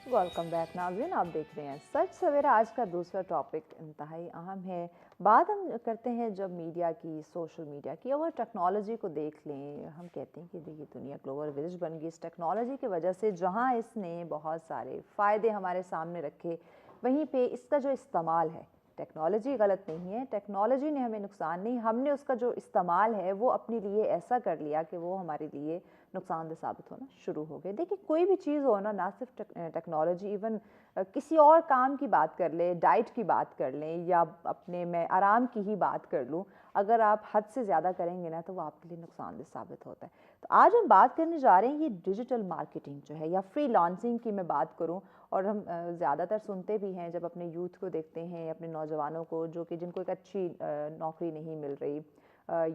Welcome back नाज़रीन, आप देख रहे हैं सच सवेरा। आज का दूसरा टॉपिक इंतहाई अहम है। बात हम करते हैं जब मीडिया की, सोशल मीडिया की और टेक्नोलॉजी को देख लें। हम कहते हैं कि देखिए दुनिया ग्लोबल विलेज बन गई इस टेक्नोलॉजी की वजह से। जहां इसने बहुत सारे फ़ायदे हमारे सामने रखे, वहीं पे इसका जो इस्तेमाल है, टेक्नोलॉजी गलत नहीं है, टेक्नोलॉजी ने हमें नुकसान नहीं, हमने उसका जो इस्तेमाल है वो अपने लिए ऐसा कर लिया कि वो हमारे लिए नुकसानदेह साबित होना शुरू हो गए। देखिए कोई भी चीज़ हो ना, ना सिर्फ टेक्नोलॉजी, इवन किसी और काम की बात कर लें, डाइट की बात कर लें या अपने मैं आराम की ही बात कर लूँ, अगर आप हद से ज़्यादा करेंगे ना तो वो आपके लिए नुकसानदेह साबित होता है। तो आज हम बात करने जा रहे हैं ये डिजिटल मार्केटिंग जो है या फ्रीलांसिंग की मैं बात करूँ। और हम ज़्यादातर सुनते भी हैं जब अपने यूथ को देखते हैं, अपने नौजवानों को जो कि जिनको एक अच्छी नौकरी नहीं मिल रही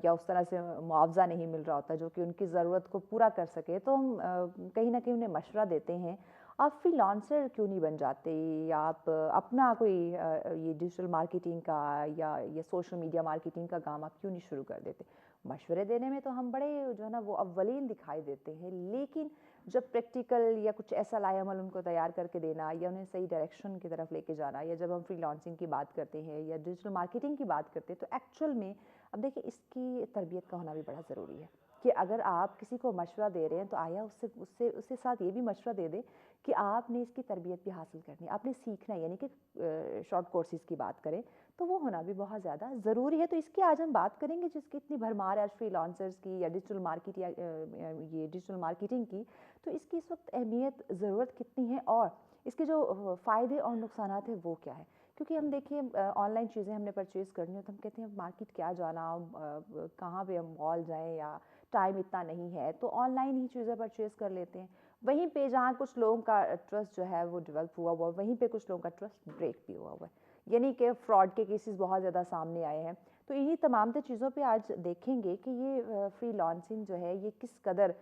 या उस तरह से मुआवजा नहीं मिल रहा होता जो कि उनकी ज़रूरत को पूरा कर सके, तो हम कहीं ना कहीं उन्हें मशवरा देते हैं, आप फ्रीलांसर क्यों नहीं बन जाते, या आप अपना कोई ये डिजिटल मार्केटिंग का या ये सोशल मीडिया मार्केटिंग का काम आप क्यों नहीं शुरू कर देते। मशवरे देने में तो हम बड़े जो है ना वो अव्वलीन दिखाई देते हैं, लेकिन जब प्रैक्टिकल या कुछ ऐसा लाएअमल उनको तैयार करके देना या उन्हें सही डायरेक्शन की तरफ लेके जाना, या जब हम फ्रीलांसिंग की बात करते हैं या डिजिटल मार्केटिंग की बात करते हैं, तो एक्चुअल में अब देखिए इसकी तरबियत का होना भी बड़ा ज़रूरी है कि अगर आप किसी को मशवरा दे रहे हैं तो आया उससे उससे उसके साथ ये भी मशवरा दे दें कि आपने इसकी तरबियत भी हासिल करनी है, आपने सीखना है। यानी कि शॉर्ट कोर्सेज़ की बात करें तो वो होना भी बहुत ज़्यादा ज़रूरी है। तो इसकी आज हम बात करेंगे, जिसकी इतनी भरमार है आज फ्रीलांसर्स की या डिजिटल मार्केट या ये डिजिटल मार्केटिंग की। तो इसकी इस वक्त अहमियत, ज़रूरत कितनी है और इसके जो फ़ायदे और नुकसानात हैं वो क्या है। क्योंकि हम देखिए ऑनलाइन चीज़ें हमने परचेज़ करनी हो तो हम कहते हैं मार्केट क्या जाना, कहाँ पे हम मॉल जाएं, या टाइम इतना नहीं है तो ऑनलाइन ही चीज़ें परचेज़ कर लेते हैं। वहीं पे जहाँ कुछ लोगों का ट्रस्ट जो है वो डेवलप हुआ हुआ, वहीं पे कुछ लोगों का ट्रस्ट ब्रेक भी हुआ हुआ है, यानी कि फ्रॉड के केसेस बहुत ज़्यादा सामने आए हैं। तो इन्हीं तमाम चीज़ों पे आज देखेंगे कि ये फ्रीलांसिंग जो है ये किस कदर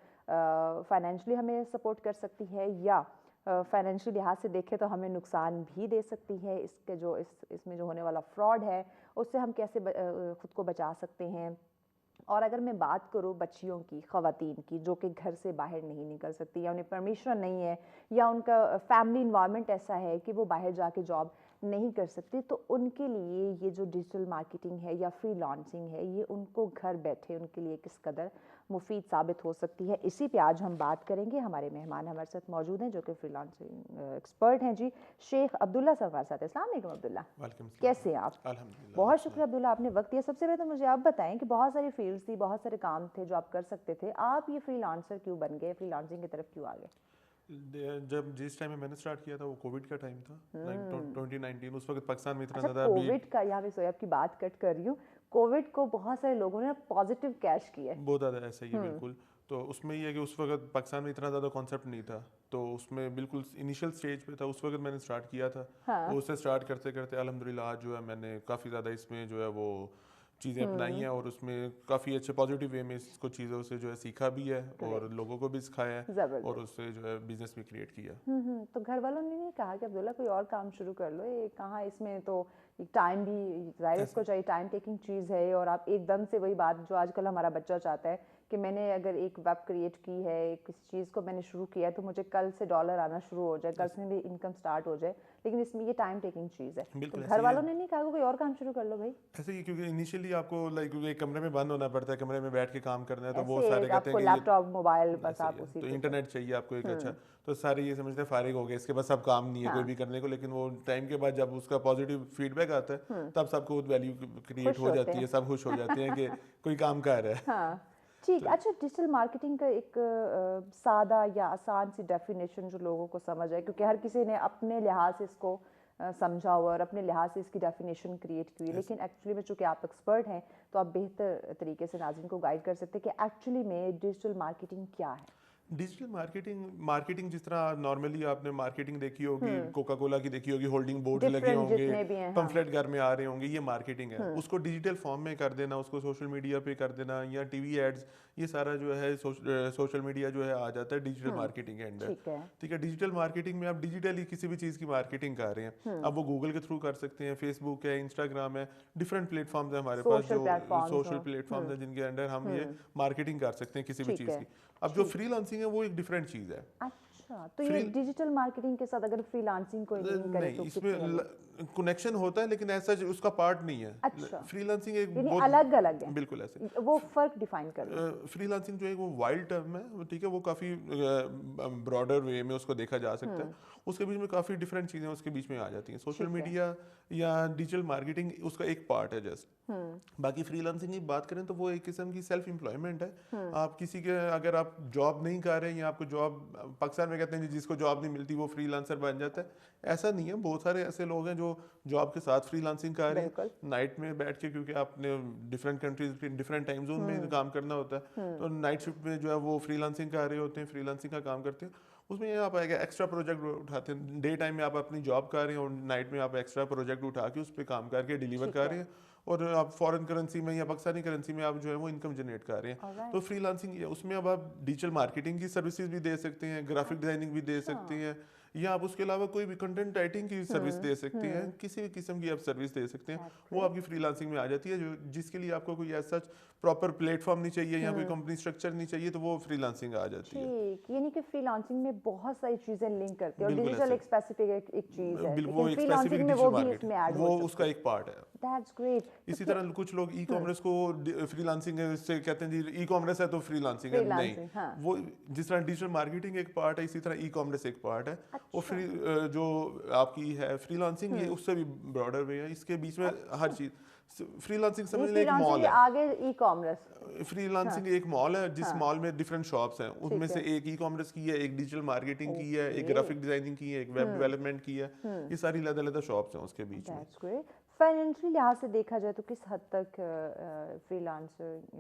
फाइनेंशियली हमें सपोर्ट कर सकती है, या फाइनेंशियल लिहाज से देखें तो हमें नुकसान भी दे सकती है। इसके जो इसमें जो होने वाला फ्रॉड है उससे हम कैसे खुद को बचा सकते हैं। और अगर मैं बात करूँ बच्चियों की, ख़वातीन की जो कि घर से बाहर नहीं निकल सकती या उन्हें परमिशन नहीं है या उनका फैमिली इन्वायरमेंट ऐसा है कि वो बाहर जाके जॉब नहीं कर सकती, तो उनके लिए ये जो डिजिटल मार्केटिंग है या फ्रीलांसिंग है ये उनको घर बैठे उनके लिए किस कदर मुफीद साबित हो सकती है। इसी पे आज हम बात करेंगे। हमारे मेहमान हमारे साथ मौजूद हैं जो कि फ्रीलांसिंग एक्सपर्ट हैं जी, शेख अब्दुल्ला साहब हमारे साथ। अस्सलाम वालेकुम अब्दुल्ला, वालेकुम कैसे सलाम। हैं आप? अल्हम्दुलिल्लाह, आप बहुत सुनाएं। शुक्रिया अब्दुल्ला, आपने वक्त दिया। सबसे पहले तो मुझे आप बताएं कि बहुत सारी फील्ड्स थी, बहुत सारे काम थे जो आप कर सकते थे, आप ये फ्रीलांसर क्यों बन गए, फ्रीलांसिंग की तरफ क्यों आ गए? जब जिस टाइम में मैंने स्टार्ट किया था वो कोविड का टाइम था, लाइक हम्म। 2019। उस वक्त पाकिस्तान में इतना अच्छा, ज़्यादा अभी कोविड का, यहाँ पे सोया आपकी बात कट कर रही हूँ, कोविड को बहुत सारे लोगों ने पॉजिटिव कैश किया है। बहुत ज़्यादा ऐसा ही है हम्म। बिल्कुल। तो उसमें ये है कि उस वक्त पाकिस्तान में इतना ज़्यादा कॉन्सेप्ट नहीं था, तो उसमें बिल्कुल इनिशियल स्टेज पे था। उस वक्त मैंने स्टार्ट किया था और हाँ। उससे स्टार्ट करते करते अल्हम्दुलिल्लाह आज जो है मैंने काफ़ी ज़्यादा इसमें जो है वो चीज़ें अपनाई हम्म। हैं और उसमें काफ़ी अच्छे पॉजिटिव वे में इसको चीज़ों से जो है सीखा भी है और ग्रेट। लोगों को भी सिखाया है और ज़बरदस्त। उससे जो है बिजनेस भी क्रिएट किया। तो घर वालों ने नहीं कहा कि अब्दुल्ला कोई और काम शुरू कर लो, ये कहाँ, इसमें तो टाइम भी ज़ाहिर, ऐसे इसको चाहिए, टाइम टेकिंग चीज़ है। और आप एकदम से वही बात जो आजकल हमारा बच्चा चाहता है कि मैंने अगर एक वेब क्रिएट की है, किसी चीज़ को मैंने शुरू किया है तो मुझे कल से डॉलर आना शुरू हो जाए, कल ऐसे से मेरी इनकम स्टार्ट हो जाए, लेकिन इसमें ये टाइम टेकिंग चीज़ है। तो बिल्कुल घर ऐसे ही है। वालों ने नहीं कहा कि कोई और काम शुरू कर लो भाई? ऐसे ही क्योंकि इनिशियली आपको लाइक एक कमरे में बंद होना पड़ता है, कमरे में बैठ के काम करना है, तो वो ऐसे सारे कहते आपको हैं कि लैपटॉप मोबाइल ये बस ऐसे ही आप है, उसी तो पे इंटरनेट चाहिए आपको एक अच्छा। हम्म। तो सारे ये समझते हैं फारिग हो गए, इसके पास अब काम नहीं है कोई हाँ। भी करने को। लेकिन वो टाइम के बाद जब उसका पॉजिटिव फीडबैक आता है हम्म। तब सबको वैल्यू क्रिएट खुश हो होते जाती है, हैं। सब खुश हो जाते हैं कि कोई काम कर रहा है। हाँ। ठीक। तो अच्छा, डिजिटल मार्केटिंग का एक सादा या आसान सी डेफिनेशन जो लोगों को समझ आए, क्योंकि हर किसी ने अपने लिहाज से इसको समझा हुआ और अपने लिहाज से इसकी डेफिनेशन क्रिएट की हुई, ऐसे लेकिन एक्चुअली में चूंकि आप एक्सपर्ट हैं तो आप बेहतर तरीके से नाज़रीन को गाइड कर सकते हैं कि एक्चुअली में डिजिटल मार्केटिंग क्या है। डिजिटल मार्केटिंग मार्केटिंग जिस तरह नॉर्मली आपने मार्केटिंग देखी होगी, हम्म। कोका कोला की देखी होगी, होल्डिंग बोर्ड्स लगे डिफरेंट होंगे, जितने भी हैं, हाँ। पंफलेट घर में आ रहे होंगे, ये मार्केटिंग है। हम्म। उसको डिजिटल फॉर्म में कर देना, उसको सोशल मीडिया पे कर देना या टीवी एड्स, ये सारा जो है सोशल मीडिया जो है आ जाता है डिजिटल हम्म। मार्केटिंग के अंडर। ठीक है। ठीक है, डिजिटल मार्केटिंग में आप डिजिटली किसी भी चीज़ की मार्केटिंग कर रहे हैं। हम्म। अब वो गूगल के थ्रू कर सकते हैं, फेसबुक है, इंस्टाग्राम है, डिफरेंट प्लेटफॉर्म्स हैं हमारे पास सोशल जो प्लेटफॉर्म्स सोशल हो। प्लेटफॉर्म्स हैं जिनके अंडर हम ये हम्म। मार्केटिंग कर सकते हैं किसी भी ठीक चीज़ है। की। अब जो ठीक। फ्रीलांसिंग है वो एक डिफरेंट चीज़ है। अच्छा। अच्छा, तो ये डिजिटल मार्केटिंग के साथ अगर फ्रीलांसिंग को लिंक करें तो नहीं, इसमें कनेक्शन होता है लेकिन ऐसा उसका पार्ट नहीं है। अच्छा, फ्रीलांसिंग एक यानी बहुत अलग अलग है, बिल्कुल ऐसे वो फर्क डिफाइन कर लो। फ्रीलांसिंग जो है वो वाइल्ड टर्म है, ठीक है, वो काफ़ी ब्रॉडर वे में उसको देखा जा सकता है। उसके बीच में काफ़ी डिफरेंट चीज़ें उसके बीच में आ जाती हैं। सोशल मीडिया या डिजिटल मार्केटिंग उसका एक पार्ट है जस्ट। बाकी फ्रीलांसिंग की बात करें तो वो एक किस्म की सेल्फ एम्प्लॉयमेंट है। आप किसी के अगर आप जॉब नहीं कर रहे हैं या आपको जॉब, पाकिस्तान में कहते हैं जिसको जॉब नहीं मिलती वो फ्रीलांसर बन जाता है, ऐसा नहीं है। बहुत सारे ऐसे लोग हैं जो जॉब के साथ फ्रीलांसिंग कर रहे हैं नाइट में बैठ के, क्योंकि आपने different countries different time zone में काम करना होता है, तो नाइट शिफ्ट में जो है वो फ्रीलांसिंग कर रहे होते हैं, फ्रीलांसिंग का काम करते हैं। उसमें आप एक्स्ट्रा प्रोजेक्ट उठाते हैं। डे टाइम में आप अपनी जॉब कर रहे हैं और नाइट में आप एक्स्ट्रा प्रोजेक्ट उठा के उस पर काम करके डिलीवर कर रहे हैं, और आप फॉरेन करेंसी में या पाकिस्तानी करेंसी में आप जो है वो इनकम जनरेट कर रहे हैं। तो फ्रीलांसिंग उसमें अब आप डिजिटल मार्केटिंग की सर्विसेज भी दे सकते हैं, ग्राफिक डिजाइनिंग भी दे सकते हैं, या आप उसके अलावा कोई भी कंटेंट राइटिंग की सर्विस दे सकते हैं। किसी भी किस्म की आप सर्विस दे सकते हैं, वो आपकी फ्रीलांसिंग में आ जाती है। जो जिसके लिए आपको कोई ऐसा प्रॉपर प्लेटफॉर्म नहीं चाहिए या कोई कंपनी स्ट्रक्चर नहीं चाहिए, तो वो फ्रीलांसिंग आ जाती है। ठीक, यानी कि फ्रीलांसिंग में बहुत सारी चीजें लिंक करती है और बिल्कुल डिजिटल ऐसे एक स्पेसिफिक एक चीज है, बिल्कुल वो लेकिन एक फ्रीलांसिंग स्पेसिफिक में वो डिजिटल भी मार्केट इसमें ऐड वो हो उसका सकती एक पार्ट है। है। That's great. इसी तरह कुछ लोग ई कॉमर्स को फ्रीलांसिंग से कहते हैं जी ई कॉमर्स है तो फ्रीलांसिंग है। नहीं, हाँ। वो जिस तरह डिजिटल मार्केटिंग एक पार्ट है, इसी तरह ई कॉमर्स एक पार्ट है। अच्छा। और जो आपकी है फ्रीलांसिंग, ये उससे भी ब्रॉडर वे है। इसके बीच में हर चीज फ्रीलांसिंग समझ लें एक मॉल है। आगे ई कॉमर्स फ्रीलांसिंग एक मॉल है जिस मॉल में डिफरेंट शॉप्स हैं, उनमें से एक ई कॉमर्स की है, एक डिजिटल मार्केटिंग की है, एक ग्राफिक डिजाइनिंग की है, एक वेब डेवलपमेंट की है। ये सारी अलग अलग शॉप्स हैं उसके बीच में। फाइनेंशियली लिहाज से देखा जाए तो किस हद तक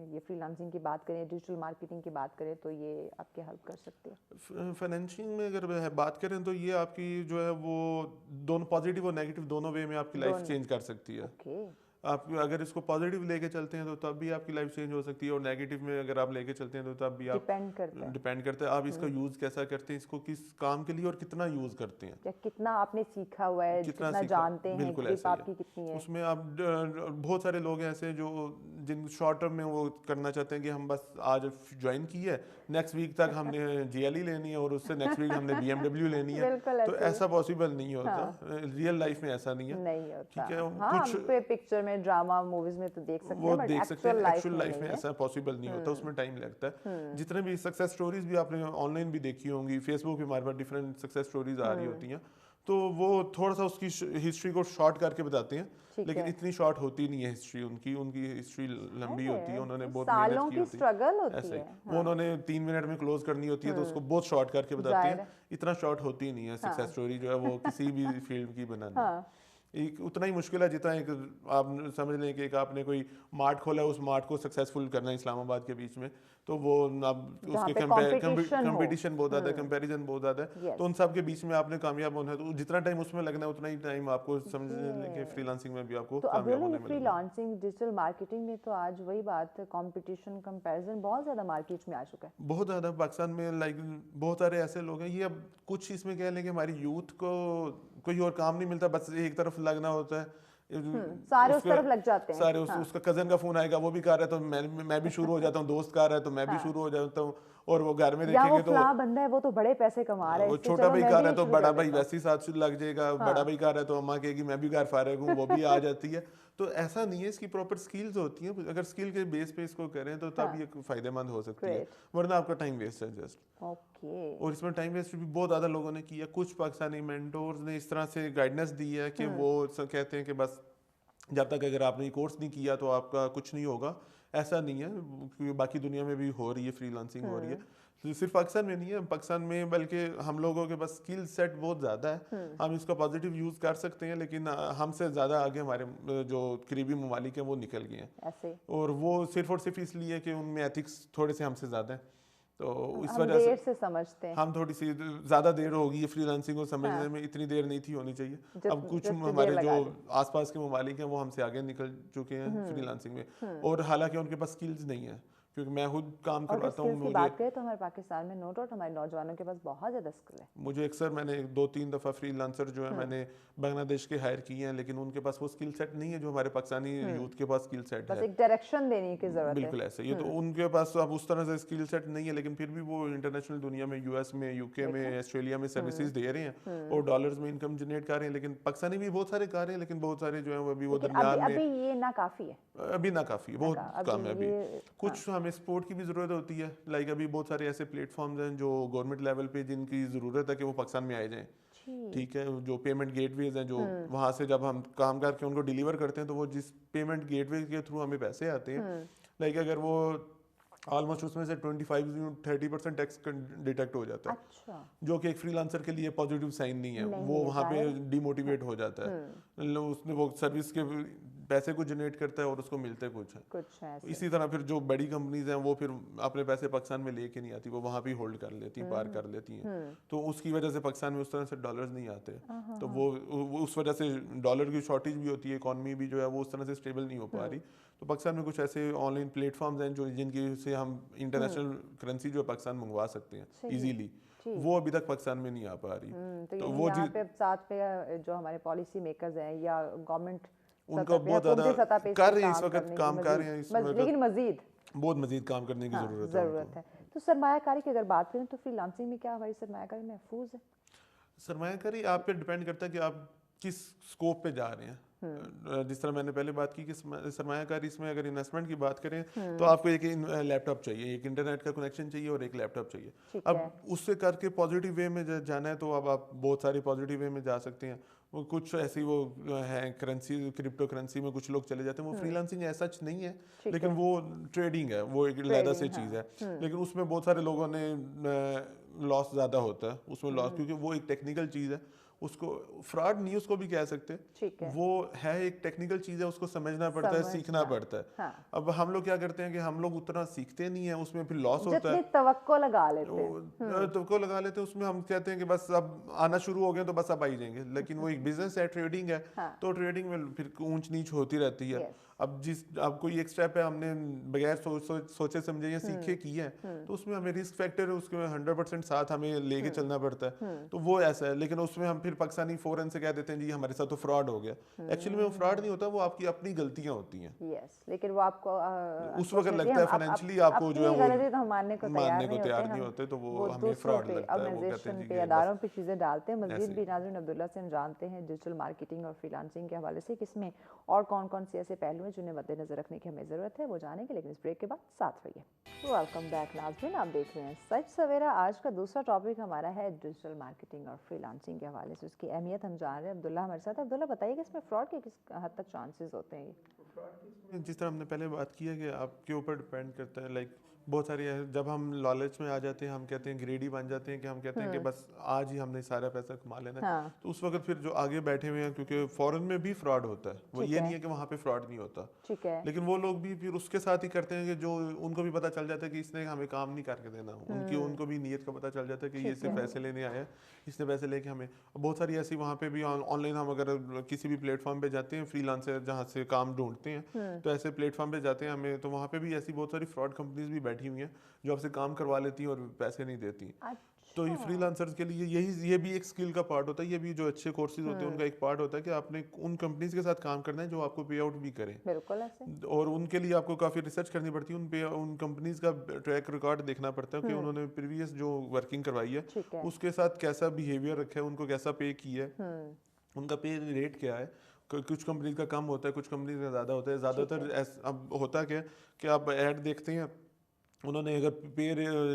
ये फ्रीलांसिंग की बात करें, डिजिटल मार्केटिंग की बात करें तो ये आपकी हेल्प कर सकती है? फाइनेंशिंग में अगर बात करें तो ये आपकी जो है वो दोनों पॉजिटिव और नेगेटिव दोनों वे में आपकी लाइफ चेंज कर सकती है। आप अगर इसको पॉजिटिव लेके चलते हैं तो तब भी आपकी लाइफ चेंज हो सकती है, और नेगेटिव में अगर आप लेके चलते हैं तो तब भी आप डिपेंड करता है आप इसका यूज कैसा करते हैं, इसको किस काम के लिए और कितना यूज करते हैं, या कितना आपने सीखा हुआ है, कितना जानते हैं, ग्रिप आपकी कितनी है। उसमें आप बहुत सारे लोग हैं ऐसे जो जिन शॉर्ट टर्म में वो करना चाहते हैं कि हम बस आज ज्वाइन की है, नेक्स्ट वीक तक हमने जीएलई लेनी है और उससे नेक्स्ट वीक हमने बीएमडब्ल्यू लेनी है। तो ऐसा पॉसिबल नहीं होता, रियल लाइफ में ऐसा नहीं है। ठीक है, कुछ पिक्चर में, ड्रामा मूवीज में तो देख सकते हैं, बट एक्चुअल लाइफ में ऐसा पॉसिबल नहीं होता, उसमें टाइम लगता है। जितने भी सक्सेस स्टोरीज भी आपने ऑनलाइन भी देखी होंगी, फेसबुक पे हमारे पास डिफरेंट सक्सेस स्टोरीज आ रही होती हैं, तो वो थोड़ा सा उसकी हिस्ट्री को शॉर्ट करके बताते हैं, लेकिन इतनी शॉर्ट होती नहीं है हिस्ट्री उनकी हिस्ट्री लंबी होती है। उन्होंने बहुत मेहनत की होती है, वो उन्होंने 3 मिनट में क्लोज करनी होती है, तो उसको बहुत शॉर्ट करके बताते हैं। इतना शॉर्ट होती नहीं है सक्सेस स्टोरी जो है वो किसी भी फील्ड की बनाना। एक उतना ही मुश्किल है जितना एक आप समझ लें कि एक आपने कोई मार्ट खोला है, उस मार्ट को सक्सेसफुल करना है इस्लामाबाद के बीच में, तो वो अब उसके कंपटीशन बहुत ज़्यादा है, कंपैरिजन बहुत ज़्यादा है, तो उन सब के बीच में आपने कामयाब होना है, तो जितना टाइम उसमें लगना है उतना ही टाइम आपको समझ लें कि फ्रीलांसिंग में भी आपको कामयाब होने में फ्रीलांसिंग डिजिटल मार्केटिंग में तो आज वही बात है, कंपटीशन कंपैरिजन बहुत ज़्यादा मार्केट में आ चुका है, बहुत ज़्यादा। पाकिस्तान में बहुत सारे ऐसे लोग हैं, ये अब कुछ इसमें कह लें कि हमारी यूथ को कोई और काम नहीं मिलता, बस एक तरफ लगना होता है, सारे उस तरफ लग जाते हैं। सारे उसका कजन का फोन आएगा, वो भी कर रहा है तो मैं भी शुरू हो जाता हूँ, दोस्त कर रहा है तो मैं भी शुरू हो जाता हूँ, और वो घर में देखेंगे तो बंदा है वो तो बड़े पैसे कमा रहा है, छोटा भाई कर रहा है तो बड़ा भाई वैसे ही साथ लग जाएगा, बड़ा भाई कर रहा है तो अम्मा कहेगी मैं भी घर फारिग हूँ, वो भी आ जाती है। तो ऐसा नहीं है, इसकी प्रॉपर स्किल्स होती हैं, अगर स्किल के बेस पे इसको करें तो तब ये फायदेमंद हो सकती है, वरना आपका टाइम वेस्ट है जस्ट। और इसमें टाइम वेस्ट भी बहुत ज़्यादा लोगों ने किया। कुछ पाकिस्तानी मेंटोर्स ने इस तरह से गाइडेंस दी है कि वो कहते हैं कि बस जब तक अगर आपने कोर्स नहीं किया तो आपका कुछ नहीं होगा। ऐसा नहीं है, क्योंकि बाकी दुनिया में भी हो रही है, फ्रीलांसिंग हो रही है, तो सिर्फ पाकिस्तान में नहीं है, पाकिस्तान में बल्कि हम लोगों के पास स्किल सेट बहुत ज़्यादा है, हम इसका पॉजिटिव यूज़ कर सकते हैं, लेकिन हमसे ज़्यादा आगे हमारे जो करीबी ममालिक हैं वो निकल गए हैं, और वो सिर्फ और सिर्फ इसलिए कि उनमें एथिक्स थोड़े से हमसे ज़्यादा है, तो इस वजह से समझते हैं। हम थोड़ी सी ज़्यादा देर होगी फ्रीलांसिंग को समझने में, इतनी देर नहीं थी होनी चाहिए। अब कुछ हमारे जो आसपास के ममालिक हैं वो हमसे आगे निकल चुके हैं फ्रीलांसिंग में, और हालांकि उनके पास स्किल्स नहीं है, क्योंकि मैं खुद काम और करवाता हूँ। स्किल्स की बात करें तो हमारे पाकिस्तान में नो डाउट हमारे नौजवानों के पास बहुत ज़्यादा स्किल है। मुझे अक्सर मैंने 2-3 दफ़ा फ्रीलांसर जो है मैंने बांग्लादेश के हायर किए हैं, लेकिन उनके पास वो स्किल सेट नहीं है जो हमारे पाकिस्तानी यूथ के पास स्किल सेट बस है। एक डायरेक्शन देने की ज़रूरत है। बिल्कुल ऐसे ये तो उनके पास अब उस तरह से स्किल सेट नहीं है, लेकिन फिर भी वो इंटरनेशनल दुनिया में, यूएस में, यूके में, ऑस्ट्रेलिया में सर्विसेज दे रहे हैं और डॉलर्स में इनकम जनरेट कर रहे हैं। लेकिन पाकिस्तानी भी बहुत सारे कर रहे हैं, लेकिन बहुत सारे जो है वो अभी वो लेकिन अभी दरमियान में अभी ये ना काफ़ी है। अभी ना काफ़ी है, बहुत अभी कम है अभी। ये कुछ हमें सपोर्ट की भी ज़रूरत होती है, लाइक अभी बहुत सारे ऐसे प्लेटफॉर्म्स हैं जो गवर्नमेंट लेवल पे जिनकी ज़रूरत है कि वो पाकिस्तान में आए जाएं। ठीक है, जो पेमेंट गेटवेज हैं जो वहाँ से जब हम काम करके उनको डिलीवर करते हैं तो वो जिस पेमेंट गेटवे के थ्रू हमें पैसे आते हैं, लाइक अगर वो ऑलमोस्ट उसमें से 25-30% टैक्स डिटेक्ट हो जाता है। अच्छा जो कि एक फ्रीलांसर के लिए पॉजिटिव साइन नहीं है, नहीं वो है वहाँ पे जाहिर है। डिमोटिवेट हो जाता है। उसने वो सर्विस के पैसे को जनरेट करता है और उसको मिलते कुछ है। कुछ है ऐसे। इसी तरह फिर जो बड़ी कंपनीज हैं वो फिर अपने पैसे पाकिस्तान में लेके नहीं आती, वो वहाँ भी होल्ड कर लेती हैं, पार कर लेती हैं। तो उसकी वजह से पाकिस्तान में उस तरह से डॉलर्स नहीं आते, तो वो उस वजह से डॉलर की शॉर्टेज भी होती है, इकॉनमी भी जो है वो उस तरह से स्टेबल नहीं हो पा रही। तो पाकिस्तान में कुछ ऐसे ऑनलाइन प्लेटफॉर्म्स हैं जो जिनकी से हम इंटरनेशनल करेंसी जो है पाकिस्तान मंगवा सकते हैं सही इजीली, वो अभी तक पाकिस्तान में नहीं आ पा रही। तो तो यानी वो यहाँ पे अब साथ पे जो हमारे पॉलिसी मेकर्स हैं या गवर्नमेंट उनका सतह पे, बहुत हुकूमती ज़्यादा सतह पे इस कर पे रहे हैं, इस काम वक्त करने की काम कर रहे हैं, इस लेकिन वक्त मजीद बहुत मजीद काम करने की ज़रूरत है ज़रूरत उनको। है। तो सरमायाकारी की अगर बात करें तो फ्रीलांसिंग में क्या हमारी सरमायाकारी महफूज है? सरमायाकारी आप पे डिपेंड करता है कि आप किस स्कोप पे जा रहे हैं। जिस तरह मैंने पहले बात की कि सरमायाकारी इसमें अगर इन्वेस्टमेंट की बात करें तो आपको एक लैपटॉप चाहिए, एक इंटरनेट का कनेक्शन चाहिए और एक लैपटॉप चाहिए। ठीक है। अब उससे करके पॉजिटिव वे में जाना है तो अब आप बहुत सारे पॉजिटिव वे में जा सकते हैं। वो कुछ ऐसी वो है करेंसी, क्रिप्टो करेंसी में कुछ लोग चले जाते हैं, वो फ्रीलांसिंग ऐसा सच नहीं है, ठीक लेकिन है। वो ट्रेडिंग है, वो एक लैदा से ट्रेडिंग चीज़ हाँ। है। लेकिन उसमें बहुत सारे लोगों ने लॉस ज़्यादा होता है उसमें लॉस, क्योंकि वो एक टेक्निकल चीज़ है, उसको फ्रॉड नहीं उसको भी कह सकते, ठीक है। वो है एक टेक्निकल चीज़ है, उसको समझना पड़ता है, सीखना पड़ता है। हाँ। अब हम लोग क्या करते हैं कि हम लोग उतना सीखते नहीं है, उसमें फिर लॉस होता जितनी है, तवक्को लगा लेते हैं। तो को लगा लेते हैं उसमें, हम कहते हैं कि बस अब आना शुरू हो गए तो बस अब आई जाएंगे, लेकिन वो एक बिजनेस है, ट्रेडिंग है। हाँ। तो ट्रेडिंग में फिर ऊंच नीच होती रहती है। यस। अब कोई एक स्टेप है हमने बगैर सोचे समझे या सीखे की है, तो उसमें हमें रिस्क फैक्टर है, उसके 100% साथ हमें लेके चलना पड़ता है। तो वो ऐसा है, लेकिन उसमें हम फिर पाकिस्तानी फौरन से कह देते हैं जी हमारे साथ तो फ्रॉड हो गया। एक्चुअली में वो फ्रॉड नहीं होता, वो आपकी अपनी गलतियां होती हैं। यस, लेकिन वो आपको उस वक्त लगता है फाइनेंशियली आपको जो है वो गलती तो हम मानने को तैयार नहीं होते, तो वो वो हमें दूसरों फ्रॉड पे, लगता है, वो कहते हैं ऑर्गेनाइजेशन जी पे, कि अदारों बस पे चीज़ें डालते हैं। मजीद ऐसे भी ही। नाज़रीन अब्दुल्ला से हम जानते हैं डिजिटल मार्केटिंग और फ्रीलांसिंग के हवाले से किसमें और कौन कौन से ऐसे पहलू हैं जिन्हें मद्देनजर रखने की हमें ज़रूरत है, वो जानेंगे, लेकिन इस ब्रेक के बाद साथ रहिए। वेलकम बैक नाज़रीन, आप देख रहे हैं सच सवेरा। आज का दूसरा टॉपिक हमारा है डिजिटल मार्केटिंग और फ्रीलांसिंग के हवाले से, उसकी अहमियत हम जान रहे हैं। अब्दुल्ला हमारे साथ। अब्दुल्ला बताइए कि इसमें फ्रॉड के किस हद तक चांसेस होते हैं? जिस तरह हमने पहले बात की है कि आपके ऊपर डिपेंड करता है, लाइक बहुत सारी जब हम लालच में आ जाते हैं, हम कहते हैं ग्रेडी बन जाते हैं कि हम कहते हैं कि बस आज ही हमने सारा पैसा कमा लेना है। हाँ। तो उस वक्त फिर जो आगे बैठे हुए हैं, क्योंकि फॉरेन में भी फ्रॉड होता है, वो ठीक ये है। नहीं है कि वहाँ पे फ्रॉड नहीं होता, ठीक है। लेकिन वो लोग भी फिर उसके साथ ही करते हैं कि जो उनको भी पता चल जाता है कि इसने हमें काम नहीं करके देना, उनको भी नीयत का पता चल जाता है कि ये सिर्फ पैसे लेने आया है, इसने पैसे लेके हमें। बहुत सारी ऐसी वहाँ पे भी ऑनलाइन हम अगर किसी भी प्लेटफॉर्म पे जाते हैं, फ्रीलांसर जहाँ से काम ढूंढते हैं, तो ऐसे प्लेटफॉर्म पे जाते हैं हमें, तो वहाँ पे भी ऐसी बहुत सारी फ्रॉड कंपनीज भी बैठी हुई हैं जो आपसे काम करवा लेती हैं और पैसे नहीं देती। तो ये फ्रीलांसर्स के लिए ये भी एक स्किल का पार्ट होता है, ये भी जो अच्छे कोर्सेज होते हैं उनका एक पार्ट होता है कि आपने उन कंपनीज के साथ काम करना है जो आपको पे आउट भी करें। बिल्कुल ऐसे। और उनके लिए आपको काफ़ी रिसर्च करनी पड़ती है, उन कंपनीज का ट्रैक रिकॉर्ड देखना पड़ता है कि उन्होंने प्रीवियस जो वर्किंग करवाई है उसके साथ कैसा बिहेवियर रखा है, उनको कैसा पे किया है, उनका पे रेट क्या है। कुछ कंपनीज का कम होता है, कुछ कंपनीज का ज़्यादा होता है। ज़्यादातर अब होता क्या है कि आप ऐड देखते हैं, उन्होंने अगर पे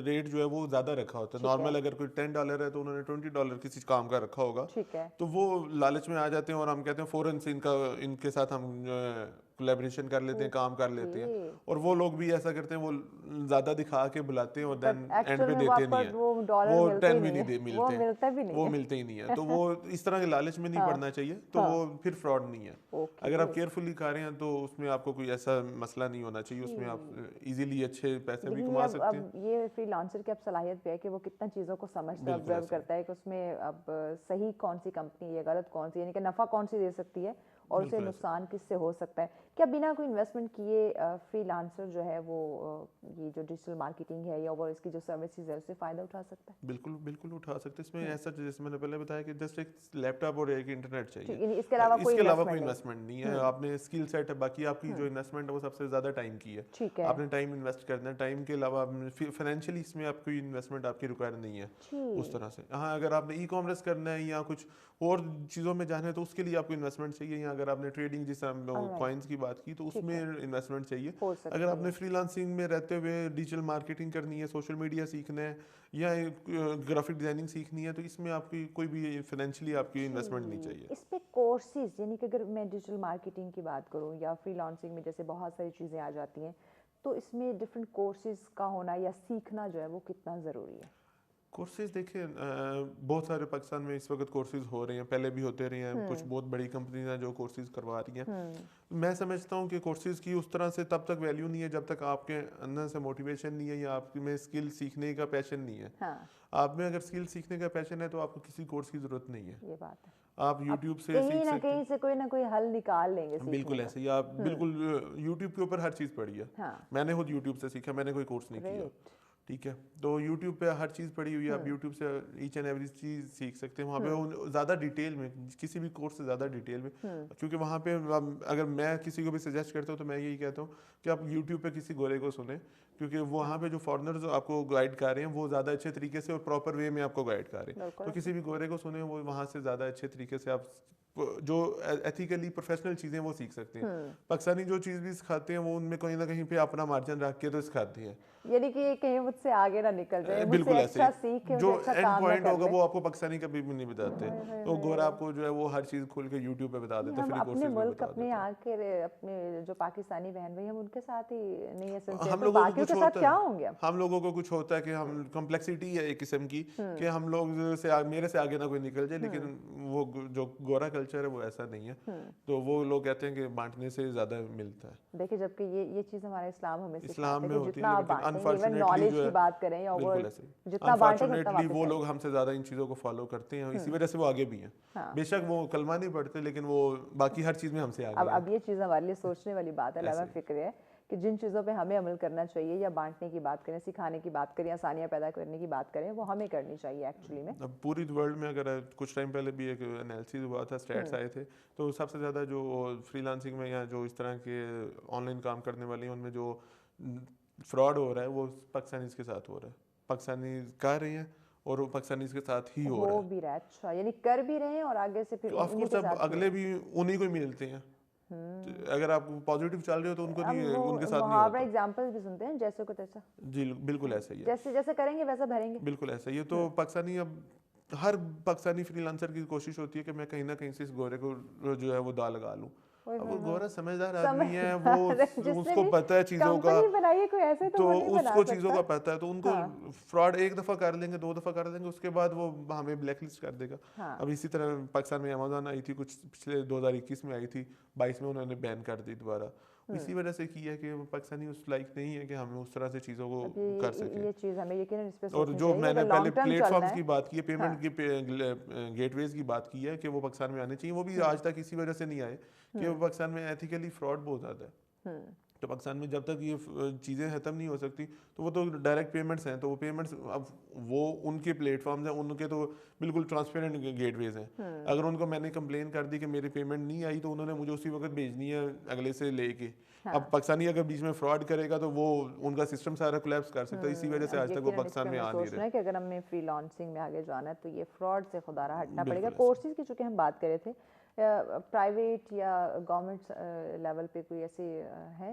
रेट जो है वो ज़्यादा रखा होता है। नॉर्मल अगर कोई $10 है तो उन्होंने $20 किसी काम का रखा होगा। ठीक है। तो वो लालच में आ जाते हैं और हम कहते हैं फ़ौरन से इनके साथ हम कोलैबोरेशन कर लेते हैं, काम कर लेते हैं। और वो लोग भी ऐसा करते हैं, वो ज़्यादा दिखा के बुलाते हैं और देन एंड पे देते नहीं है, वो 10 भी नहीं मिलते, वो मिलते ही नहीं है। तो वो इस तरह के लालच में नहीं पड़ना चाहिए, तो वो फिर फ्रॉड नहीं है। अगर आप केयरफुली खा रहे हैं तो उसमें आपको कोई ऐसा मसला नहीं होना चाहिए, उसमें आप इजीली अच्छे पैसे भी कमा सकते हैं। ये फ्रीलांसर की अब सलाहियत भी है कि वो कितना चीज़ों को समझता है, ऑब्जर्व करता है कि उसमें अब सही कौन सी कंपनी है, गलत कौन सी, यानी कि नफ़ा कौन सी दे सकती है और उसे नुकसान किससे हो सकता है। क्या बिना कोई इन्वेस्टमेंट किए फ्रीलांसर जो है वो ये जो डिजिटल मार्केटिंग है या वो इसकी जो सर्विसेज है उससे फ़ायदा उठा सकता है? बिल्कुल बिल्कुल उठा सकते हैं। इसमें ऐसा जैसे मैंने पहले बताया कि जस्ट एक लैपटॉप और एक इंटरनेट ठीक, चाहिए। यानी इसके अलावा कोई इसके अलावा कोई इन्वेस्टमेंट नहीं। इन्वेस्टमेंट नहीं है। आपने स्किल सेट है, बाकी आपकी जो इन्वेस्टमेंट है वो सबसे ज़्यादा टाइम की है। ठीक है। आपने टाइम इन्वेस्ट करना है, टाइम के अलावा फाइनेंशियली इसमें आपको इन्वेस्टमेंट आपकी रिक्वायर नहीं है उस ठीक। तरह से। हाँ, अगर आपने ई कॉमर्स करना है या कुछ और चीज़ों में जाना है तो उसके लिए आपको इन्वेस्टमेंट चाहिए, या अगर आपने ट्रेडिंग जिस ऑलराइट, कॉइन्स की बात की तो ठीक उसमें है, इन्वेस्टमेंट चाहिए। हो अगर सकती आपने है। फ्रीलांसिंग में रहते हुए डिजिटल मार्केटिंग करनी है, सोशल मीडिया सीखना है या ग्राफिक डिजाइनिंग सीखनी है तो इसमें आपकी कोई भी फाइनेंशियली आपकी इन्वेस्टमेंट नहीं ठीक, चाहिए। इस पे कोर्सेज, यानी कि अगर मैं डिजिटल मार्केटिंग की बात करूं या फ्रीलांसिंग में जैसे बहुत सारी चीज़ें आ जाती हैं, तो इसमें डिफरेंट कोर्सेज का होना या सीखना जो है वो कितना ज़रूरी है? कोर्सेज देखिए, बहुत सारे पाकिस्तान में इस वक्त कोर्सेज हो रहे हैं, पहले भी होते रहे हैं। कुछ बहुत बड़ी कंपनीज हैं जो कोर्सेज करवा रही हैं। मैं समझता हूँ कि कोर्सेज की उस तरह से तब तक वैल्यू नहीं है जब तक आपके अंदर से मोटिवेशन नहीं है या आप में स्किल सीखने का पैशन नहीं है। हाँ, आप में अगर स्किल सीखने का पैशन है तो आपको किसी कोर्स की ज़रूरत नहीं है। ये बात है। आप आप यूट्यूब से कहीं सीख ना सकते कहीं हैं। से कोई ना कोई हल निकाल लेंगे सीखने बिल्कुल का। ऐसे ही आप बिल्कुल यूट्यूब के ऊपर हर चीज़ पढ़ी है। हाँ, मैंने खुद यूट्यूब से सीखा, मैंने कोई कोर्स नहीं किया। ग्रेट। ठीक है, तो यूट्यूब पे हर चीज़ पड़ी हुई है, आप यूट्यूब से ईच एंड एवरी चीज़ सीख सकते हैं। वहाँ पे ज़्यादा डिटेल में, किसी भी कोर्स से ज़्यादा डिटेल में, क्योंकि वहाँ पे अगर मैं किसी को भी सजेस्ट करता हूँ तो मैं यही कहता हूँ कि आप यूट्यूब पे किसी गोरे को सुने, क्योंकि वहाँ पे जो फॉरेनर्स आपको गाइड कर रहे हैं वो ज़्यादा अच्छे तरीके से और प्रॉपर वे में आपको गाइड कर रहे हैं। बिल्कुल तो किसी भी गोरे को सुने, वो वहाँ से ज़्यादा अच्छे तरीके से आप जो एथिकली प्रोफेशनल चीज़ें वो सीख सकते हैं। पाकिस्तानी जो चीज़ भी सिखाते हैं वो उनमें कहीं ना कहीं पे अपना मार्जिन रख के तो सिखाते हैं। यानी कि ये कहीं मुझसे आगे ना निकल जाए, मुझसे बिल्कुल ऐसे एक्स्ट्रा ही। सीख के जो मुझसे अच्छा एंड काम ना पॉइंट कर होगा ले। वो आपको पाकिस्तानी कभी भी नहीं बताते। हाय हाय तो गोरा हाय। आपको जो है वो हर चीज़ खोल के यूट्यूब पे बता नहीं, देता है, हम फ्री अपने कोर्सेज में मुल्क, बता अपने देता है। यहाँ के अपने जो पाकिस्तानी बहन भाई हम उनके साथ ही नहीं है सिंसियर, हम तो लोगों को बाकियों कुछ के साथ होता क्या है, होंगे अब? हम लोगों को कुछ होता है कि हम कॉम्प्लेक्सिटी है एक किस्म की कि हम लोग से मेरे से आगे ना कोई निकल जाए, लेकिन वो जो गोरा कल्चर है वो ऐसा नहीं है। तो वो लोग कहते हैं कि बांटने से ज़्यादा मिलता है। देखिए, जबकि ये चीज़ हमारा इस्लाम हमें इस्लाम सिखाता है में कि होती है, जितना आप लेकिन बांटेंगे, इवन अनफॉर्चुनेटली नॉलेज जो की है बात करें या बिल्कुल ओवर, ऐसे ही, जितना बांटेंगे उतना अनफॉर्चुनेटली वापस वो लोग आएगा। हमसे ज़्यादा इन चीज़ों को फॉलो करते हैं, इसी वजह से वो आगे भी हैं। हाँ। बेशक वो कलमा नहीं पढ़ते लेकिन वो बाकी हर चीज़ में हमसे आगे हैं। अब ये चीज़ हमारे लिए सोचने वाली बात है, ऐसे लगा ही। फिक्र है कि जिन चीज़ों पे हमें अमल करना चाहिए, या बांटने की बात करें, सिखाने की बात करें, आसानियाँ पैदा करने की बात करें, वो हमें करनी चाहिए एक्चुअली में। अब पूरी वर्ल्ड में अगर कुछ टाइम पहले भी एक एनालिसिस हुआ था, स्टैट्स आए थे, तो सबसे ज़्यादा जो फ्रीलांसिंग में या जो इस तरह के ऑनलाइन काम करने वाले हैं उनमें जो फ्रॉड हो रहा है वो पाकिस्तानीज़ के साथ हो रहा है। पाकिस्तानी कर रहे हैं और वो पाकिस्तानीज़ के साथ ही हो रहा है। भी रहा है, अच्छा, यानी कर भी रहे हैं और आगे से फिर तो उन्हीं ऑफकोर्स के अब साथ अगले भी उन्हीं को ही मिलते हैं। तो अगर आप पॉजिटिव चल रहे हो तो उनको हम नहीं, वो उनके साथ नहीं मुहावरा होता। एग्जाम्पल भी सुनते हैं, जैसे को तैसा। जी बिल्कुल ऐसा ही है। जैसे जैसे करेंगे वैसा भरेंगे। बिल्कुल ऐसा ही है। तो पाकिस्तानी अब हर पाकिस्तानी फ्रीलांसर की कोशिश होती है कि मैं कहीं ना कहीं से इस गोरे को जो है वो दाल लगा लूं। ओए अब होए वो होए। गोरा समझदार आदमी है, वो समझदार है, जिसने उसको भी पता है चीज़ों का, कंपनी बनाई है, कोई ऐसे तो तो वो नहीं बना उसको चीज़ों सकता। का पता है, तो उनको हाँ, फ्रॉड एक दफ़ा कर लेंगे, दो दफ़ा कर लेंगे, उसके बाद वो हमें ब्लैकलिस्ट कर देगा। हाँ। अब इसी तरह पाकिस्तान में अमेजोन आई थी कुछ पिछले 2021 में आई थी, 22 में उन्होंने बैन कर दी दोबारा। इसी वजह से की है कि वो पाकिस्तानी उस लाइक नहीं है कि हम उस तरह से चीज़ों को अब कर सकें। ये चीज़ हमें यकीनन इस पे और सोचनी जो चाहिए, मैंने अगर पहले लॉन्ग टर्म चलना प्लेटफॉर्म्स है। की बात की है, पेमेंट हाँ, की गेटवेज की बात की है कि वो पाकिस्तान में आने चाहिए, वो भी आज तक इसी वजह से नहीं आए कि वो पाकिस्तान में एथिकली फ्रॉड बहुत ज़्यादा है। तो पाकिस्तान में जब तक ये चीज़ें ख़त्म नहीं हो सकती तो वो तो डायरेक्ट पेमेंट्स हैं, तो वो पेमेंट्स अब वो उनके प्लेटफॉर्म्स हैं, उनके तो बिल्कुल ट्रांसपेरेंट गेटवेज हैं। अगर उनको मैंने कंप्लेन कर दी कि मेरी पेमेंट नहीं आई तो उन्होंने मुझे उसी वक्त भेजनी है अगले से लेके। हाँ। अब पाकिस्तानी अगर बीच में फ्रॉड करेगा तो वो उनका सिस्टम सारा कोलैप्स कर सकता है, इसी वजह से अब आज तक वो यकीनन इस पाकिस्तान पे में हमें आ नहीं सोचना रहे। है कि अगर हमें फ्रीलांसिंग में आगे जाना है तो ये फ्रॉड से खुदारा हटना पड़ेगा। बिल्कुल ऐसे। कोर्सेज की चूँकि हम बात कर रहे थे, प्राइवेट या गवर्नमेंट लेवल पे कोई ऐसे है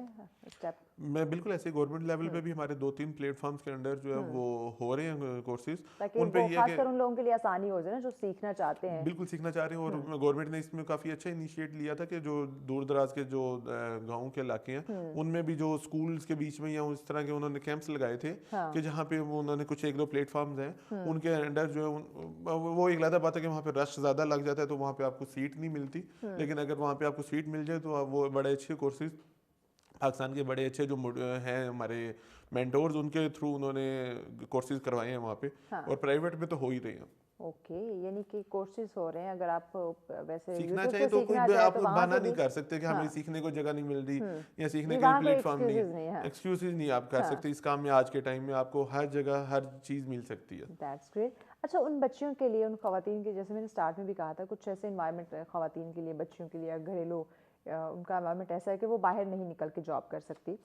स्टेप? मैं बिल्कुल ऐसे गवर्नमेंट लेवल पे भी हमारे 2-3 प्लेटफॉर्म्स के अंडर जो है वो हो रहे हैं कोर्सेज। ताकि उन पे वो ये है खासकर कि उन लोगों के लिए आसानी हो जाए ना, जो सीखना चाहते हैं। बिल्कुल सीखना चाह रहे हैं, और गवर्नमेंट ने इसमें काफ़ी अच्छा इनिशिएट लिया था कि जो दूर दराज के जो गाँव के इलाके हैं उनमें भी जो स्कूल्स के बीच में या उस तरह के उन्होंने कैंप्स लगाए थे हाँ। कि जहाँ पे वो उन्होंने कुछ 1-2 प्लेटफॉर्म्स हैं उनके अंडर जो है वो एक अलग बात है कि वहाँ पे रश ज़्यादा लग जाता है तो वहाँ पे आपको सीट नहीं मिलती, लेकिन अगर वहाँ पे आपको सीट मिल जाए तो वो बड़े अच्छे कोर्सेज पाकिस्तान के बड़े अच्छे जो हैं हमारे मेंटोर्स, उनके थ्रू उन्होंने कोर्सेज करवाए हैं वहाँ पे। हाँ। और प्राइवेट में तो हो ही रहे हैं। ओके, यानी कि कोर्सेज हो रहे हैं, अगर आप वैसे सीखना यूट्यूब चाहिए से तो सीखना कोई चाहे आप तो वहाँ बहाना से नहीं भी। कर सकते कि हमें हाँ। सीखने को जगह नहीं मिल रही या सीखने नहीं, के लिए वहाँ कोई प्लेटफॉर्म नहीं एक्सक्यूजेज नहीं है। है। हाँ। एक्सक्यूजेज नहीं आप कर हाँ। सकते। इस काम में आज के टाइम में आपको हर जगह हर चीज़ मिल सकती है। That's great. अच्छा, उन बच्चियों के लिए, उन खवातीन के, जैसे मैंने स्टार्ट में भी कहा था, कुछ ऐसे इन्वायरमेंट खवातीन के लिए, बच्चियों के लिए, घरेलू उनका इन्वायरमेंट ऐसा है कि वो बाहर नहीं निकल के जॉब कर सकती।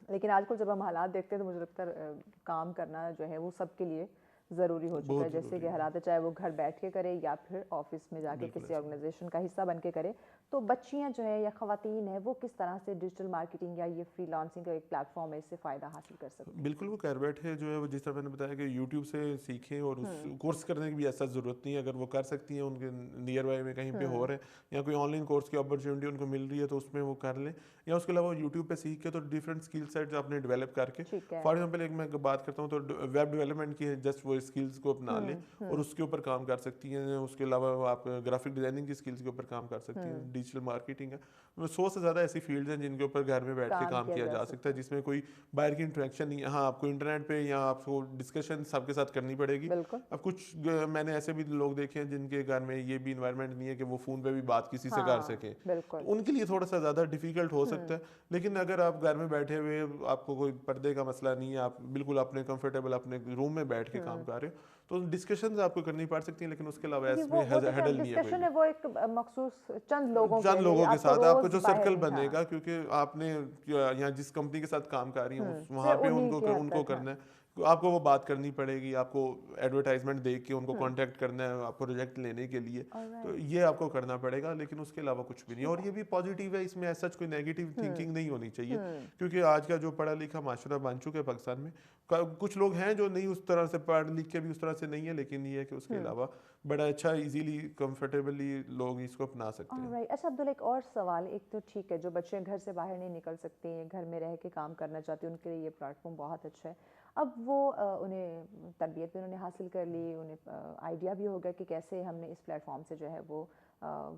लेकिन आजकल जब हम हालात देखते हैं तो मुझे लगता है काम करना जो है वो सबके लिए ज़रूरी हो चुका है। बहुत जैसे कि ज़रूरी है। हालात है, चाहे वो घर बैठ के करे या फिर ऑफिस में जाके बिल्कुल किसी ऐसा है। ऑर्गेनाइजेशन का हिस्सा बन के करे। तो बच्चियां जो है या खवातीन है, वो किस तरह से डिजिटल मार्केटिंग या ये फ्रीलांसिंग का एक प्लेटफॉर्म है, इससे फ़ायदा हासिल कर सकती हैं? बिल्कुल वो घर बैठे जो है वो जिस तरह मैंने बताया कि यूट्यूब से सीखें और उस कोर्स करने की भी ऐसा ज़रूरत नहीं है। अगर वो कर सकती हैं, उनके नियर बाय में कहीं पे हो रहे हैं या कोई ऑनलाइन कोर्स की अपॉर्चुनिटी उनको मिल रही है तो उसमें वो कर लें। या उसके अलावा यूट्यूब पे सीख के तो डिफरेंट स्किल सेट अपने डेवलप करके, ठीक है। फॉर एग्जाम्पल एक मैं बात करता हूँ तो वेब डेवलपमेंट की है, जस्ट वो स्किल्स को अपना लें और उसके ऊपर काम कर सकती हैं। उसके अलावा आप ग्राफिक डिजाइनिंग की स्किल्स के ऊपर काम कर सकती हैं। डिजिटल मार्केटिंग है, 100 से ज़्यादा ऐसी फील्ड हैं जिनके ऊपर घर में बैठ के काम काम किया किया जा जा सकता सकता है, है। जिसमें कोई बाहर की इंटरेक्शन नहीं है। हाँ, आपको इंटरनेट पे या आपको डिस्कशन सबके साथ करनी पड़ेगी। बिल्कुल। अब कुछ मैंने ऐसे भी लोग देखे हैं जिनके घर में ये भी इन्वायरमेंट नहीं है कि वो फ़ोन पे भी बात किसी से कर हाँ, सकें, तो बिल्कुल। उनके लिए थोड़ा सा ज़्यादा डिफिकल्ट हो सकता है। लेकिन अगर आप घर में बैठे हुए, आपको कोई पर्दे का मसला नहीं है, आप बिल्कुल अपने कंफर्टेबल अपने रूम में बैठ के काम कर रहे हो, तो डिस्कशंस आपको करनी पड़ सकती हैं। लेकिन उसके अलावा क्योंकि इसमें वो देखिए, अब हडल नहीं है कोई डिस्कशन भी। है वो एक मखसूस चंद लोगों के चंद लिए, लोगों के आपको साथ आपका रोज जो बाहर सर्कल नहीं। हाँ। बनेगा, क्योंकि आपने यहाँ जिस कंपनी के साथ काम कर रही हैं वहाँ सिर्फ पे उन्हीं उनको की हद उनको तक। हाँ। करना है। तो आपको वो बात करनी पड़ेगी, आपको एडवर्टाइजमेंट देख के उनको कांटेक्ट करना है आपको प्रोजेक्ट लेने के लिए। तो ऑलराइट। ये आपको करना पड़ेगा, लेकिन उसके अलावा कुछ भी नहीं। और ये भी पॉजिटिव है, इसमें ऐसा कोई नेगेटिव थिंकिंग नहीं होनी चाहिए, क्योंकि आज का जो पढ़ा लिखा माशरा बन चुका है पाकिस्तान में, कुछ लोग हैं जो नहीं उस तरह से पढ़ लिख के भी उस तरह से नहीं है, लेकिन ये है कि उसके अलावा बड़ा अच्छा इजीली कंफर्टेबली लोग इसको अपना सकते हैं। ऑलराइट। अच्छा अब्दुल, एक और सवाल। एक तो ठीक है, जो बच्चे घर से बाहर नहीं निकल सकते हैं, घर में रह के काम करना चाहते हैं, उनके लिए ये प्लेटफॉर्म बहुत अच्छा है। अब वो उन्हें तरबियत भी उन्होंने हासिल कर ली, उन्हें आइडिया भी हो गया कि कैसे हमने इस प्लेटफॉर्म से जो है वो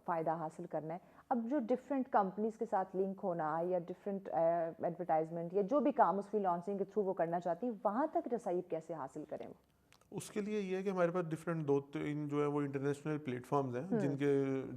फ़ायदा हासिल करना है। अब जो डिफरेंट कंपनीज के साथ लिंक होना या डिफरेंट एडवर्टाइजमेंट या जो भी काम उस फ्रीलांसिंग के थ्रू वो करना चाहती हैं, वहाँ तक रसाई कैसे हासिल करें वो? उसके लिए ये है कि हमारे पास डिफरेंट 2-3 जो है वो इंटरनेशनल प्लेटफॉर्म्स हैं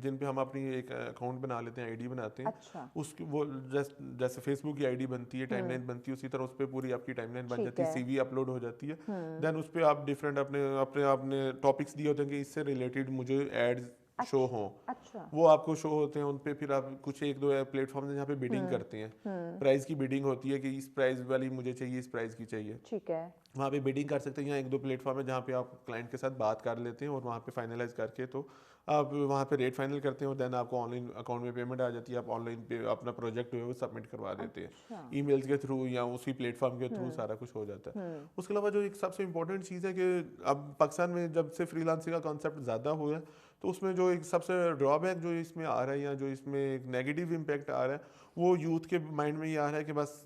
जिन पे हम अपनी एक अकाउंट बना लेते हैं, आईडी बनाते हैं। अच्छा। उसकी वो जैसे फेसबुक की आईडी बनती है, टाइमलाइन बनती है, उसी तरह उस पर पूरी आपकी टाइमलाइन बन ठीक जाती है, है। सीवी अपलोड हो जाती है। देन उस पर आप डिफरेंट अपने अपने आपने टॉपिक्स दिए होते हैं कि इससे रिलेटेड मुझे एड्स शो अच्छा। हों, अच्छा। वो आपको शो होते हैं उन पे। फिर आप कुछ एक दो प्लेटफॉर्म हैं जहाँ पे बिडिंग करते हैं, प्राइस की बिडिंग होती है कि इस प्राइस वाली मुझे चाहिए, इस प्राइस की चाहिए, ठीक है। वहाँ पे बिडिंग कर सकते हैं। यहाँ एक दो प्लेटफॉर्म है जहाँ पे आप क्लाइंट के साथ बात कर लेते हैं और वहाँ पे फाइनलाइज करके तो आप वहाँ पे रेट फाइनल करते हैं और देन आपको ऑनलाइन अकाउंट में पेमेंट आ जाती है। आप ऑनलाइन पे अपना प्रोजेक्ट जो है वो सबमिट करवा देते हैं, अच्छा। ईमेल्स के थ्रू या उसी प्लेटफॉर्म के थ्रू सारा कुछ हो जाता है। उसके अलावा जो एक सबसे इंपॉर्टेंट चीज़ है कि अब पाकिस्तान में जब से फ्रीलांसिंग का कॉन्सेप्ट ज़्यादा हुआ है, तो उसमें जो एक सबसे ड्रॉबैक जो इसमें आ रहा है या जो इसमें एक नेगेटिव इम्पैक्ट आ रहा है, वो यूथ के माइंड में ये आ रहा है कि बस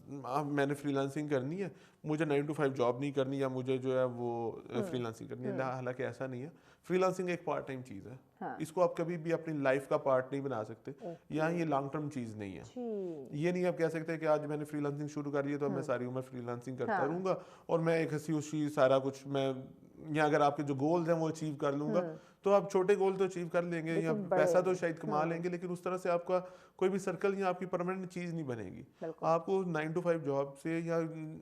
मैंने फ्रीलांसिंग करनी है, मुझे 9 to 5 जॉब नहीं करनी, या मुझे जो है वो फ्रीलांसिंग करनी है। हालांकि ऐसा नहीं है। फ्रीलांसिंग एक पार्ट टाइम चीज़ है। हाँ। इसको आप कभी भी अपनी लाइफ का पार्ट नहीं बना सकते, या ये लॉन्ग टर्म चीज़ नहीं है। ये नहीं आप कह सकते कि आज मैंने फ्रीलांसिंग शुरू कर दी है तो अब मैं सारी उम्र फ्रीलांसिंग करता रहूंगा और मैं एक हंसी उसी सारा कुछ मैं, या अगर आपके जो गोल्स हैं वो अचीव कर लूंगा, तो आप छोटे गोल तो अचीव कर लेंगे या लेकिन बड़े पैसा तो शायद कमा लेंगे, लेकिन उस तरह से आपका कोई भी सर्कल या आपकी परमानेंट चीज़ नहीं बनेगी। बिल्कुल। आपको 9 to 5 जॉब से, या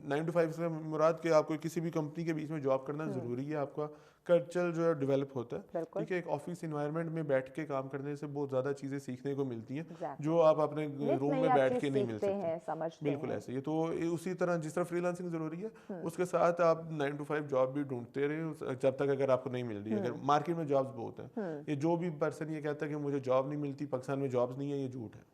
9 to 5 से मुराद के आपको किसी भी कंपनी के बीच में जॉब करना ज़रूरी है। आपका कल्चर जो है डेवलप होता है, बिल्कुल। ठीक है। एक ऑफिस इन्वायरमेंट में बैठ के काम करने से बहुत ज़्यादा चीज़ें सीखने को मिलती हैं एग्जैक्टली। जो आप अपने नित रूम नई में आप बैठ चीज़ के नहीं मिल सीखते सकते। हैं, समझते बिल्कुल हैं। ऐसे ही तो उसी तरह जिस तरह फ्रीलांसिंग ज़रूरी है, उसके साथ आप 9 to 5 जॉब भी ढूंढते रहे जब तक अगर आपको नहीं मिल रही है। अगर मार्केट में जॉब्स बहुत हैं, ये जो भी पर्सन ये कहता है कि मुझे जॉब नहीं मिलती, पाकिस्तान में जॉब्स नहीं है, ये झूठ है।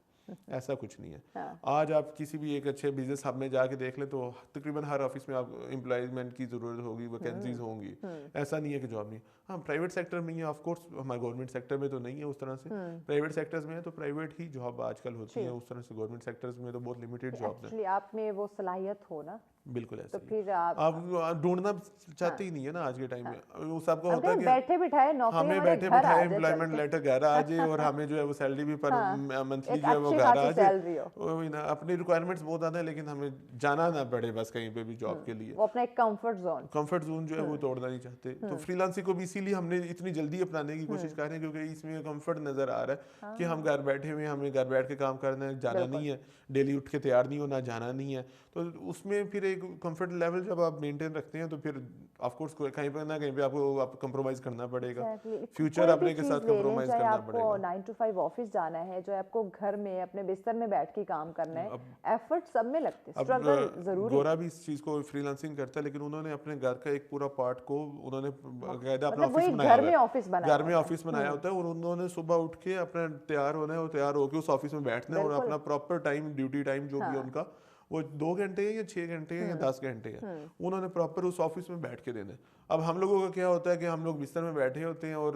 ऐसा कुछ नहीं है। हाँ। आज आप किसी भी एक अच्छे बिजनेस हब में जाके देख लें तो तकरीबन हर ऑफिस में आप एम्प्लॉयमेंट की ज़रूरत होगी, वैकेंसीज होंगी। ऐसा नहीं है कि जॉब नहीं। हाँ, प्राइवेट सेक्टर में ही ऑफ कोर्स, हमारे गवर्नमेंट सेक्टर में तो नहीं है उस तरह से। प्राइवेट सेक्टर्स में है तो प्राइवेट ही जॉब आजकल होती है, उस तरह से गवर्नमेंट सेक्टर्स में तो बहुत लिमिटेड जॉब्स हैं। एक्चुअली आप में वो सलाहियत हो ना बिल्कुल तो ऐसे ही फिर आप ढूंढना चाहते हाँ ही नहीं है ना आज के टाइम हाँ, में। वो सबका अब होता है कहीं कि बैठे बिठाए नौकरी हमें हमारे बैठे घर आ बिठाए जाए चल एम्प्लॉयमेंट के। लेटर घर आ जाए और हमें जो है वो सैलरी भी पर हाँ, मंथली एक जो है वो अच्छी घर आ खासी जाए। सैलरी हो। वही ना, अपनी रिक्वायरमेंट्स बहुत ज़्यादा है लेकिन हमें जाना ना पड़े बस कहीं पे भी जॉब के लिए। वो अपना एक कंफर्ट जोन। कंफर्ट जोन जो है वो तोड़ना नहीं चाहते, तो फ्रीलांसिंग को भी इसीलिए हमने इतनी जल्दी अपनाने की कोशिश कर रहे हैं क्योंकि इसमें कंफर्ट नज़र आ रहा है कि हम हाँ घर बैठे हुए हैं, हमें घर बैठ के काम करना है, जाना बिल्कुल। नहीं है, डेली उठ के तैयार नहीं होना, जाना नहीं है। तो उसमें फिर एक कंफर्ट लेवल जब आप मेंटेन रखते हैं तो फिर ऑफ कोर्स कहीं पर ना कहीं पे आपको कंप्रोमाइज़ करना पड़ेगा, एग्जैक्टली, फ्यूचर कोई भी अपने के चीज़ साथ ले लें, कंप्रोमाइज़ चाहे करना आपको पड़ेगा। 9 to 5 ऑफिस जाना है, चाहे आपको घर में अपने बिस्तर में बैठ के काम करना है, अब एफर्ट सब में लगते हैं, अब स्ट्रगल जरूरी है। गोरा भी इस चीज़ को फ्रीलांसिंग करता है लेकिन उन्होंने अपने घर का एक पूरा पार्ट को उन्होंने बाकायदा अपना मतलब ऑफिस वही बनाया घर हुआ में है। ऑफिस बनाया घर में होता है। ऑफिस बनाया होता है और उन्होंने सुबह उठ के अपना तैयार होना है और तैयार होकर उस ऑफिस में बैठना है और बिल्कुल। अपना प्रॉपर टाइम, ड्यूटी टाइम जो भी है हाँ। उनका, वो 2 घंटे है या 6 घंटे है या 10 घंटे है, उन्होंने प्रॉपर उस ऑफिस में बैठ के देना है। अब हम लोगों का क्या होता है कि हम लोग बिस्तर में बैठे होते हैं और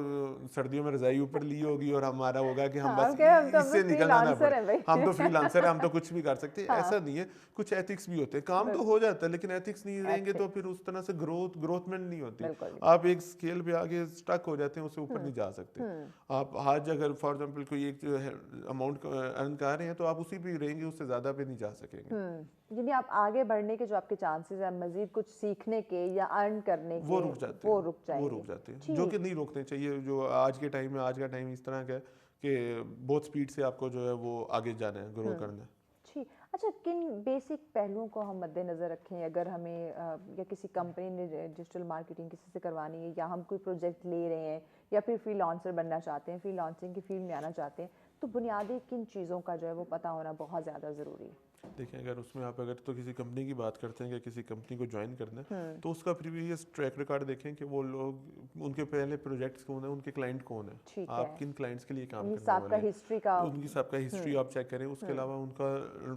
सर्दियों में रजाई ऊपर ली होगी और हमारा होगा कि हम हाँ, बस हम कह हम तो इससे बस निकलना ना फ्रीलांसर पड़े, हैं भाई। हम तो फ्रीलांसर है, हम तो कुछ भी कर सकते हैं। हाँ ऐसा नहीं है, कुछ एथिक्स भी होते हैं, काम तो बिल्कुल। हो जाता है लेकिन एथिक्स नहीं रहेंगे तो एथिक्स फिर उस तरह से ग्रोथमेंट नहीं होती। बिल्कुल भी आप एक स्केल पे आगे स्टक हो जाते हैं, उससे ऊपर नहीं जा सकते। आप आज अगर फॉर एग्जांपल कोई एक जो है अमाउंट अर्न कर रहे हैं तो आप उसी पे ही रहेंगे, उससे ज़्यादा पे नहीं जा सकेंगे। यानी आप आगे बढ़ने के जो आपके चांसेस हैं मजीद कुछ सीखने के या अर्न करने वो के, रुक जाते वो हैं, रुक वो जाएंगे। रुक जाते हैं, जो कि ठीक। नहीं रोकने चाहिए। जो आज के टाइम में, आज का टाइम इस तरह का है कि बहुत स्पीड से आपको जो है वो आगे जाना है, ग्रो करना है। ठीक। अच्छा, किन बेसिक पहलुओं को हम मद्देनज़र रखें अगर हमें या किसी कंपनी ने डिजिटल मार्केटिंग किसी से करवानी है या हम कोई प्रोजेक्ट ले रहे हैं या फिर फ्रीलांसर बनना चाहते हैं, फ्रीलांसिंग की फील्ड में आना चाहते हैं, तो बुनियादी किन चीज़ों का जो है वो पता होना बहुत ज़्यादा ज़रूरी है? देखिए, अगर उसमें आप अगर तो किसी कंपनी की बात करते हैं कि किसी कंपनी को ज्वाइन करना है तो उसका प्रीवियस ट्रैक रिकॉर्ड देखें कि वो लोग, उनके पहले प्रोजेक्ट्स कौन है, उनके क्लाइंट कौन है, ठीक आप है। किन क्लाइंट्स के लिए काम ये करने सबका वाले हैं, हिस्ट्री का। उनकी सबका हिस्ट्री आप चेक करें। उसके अलावा उनका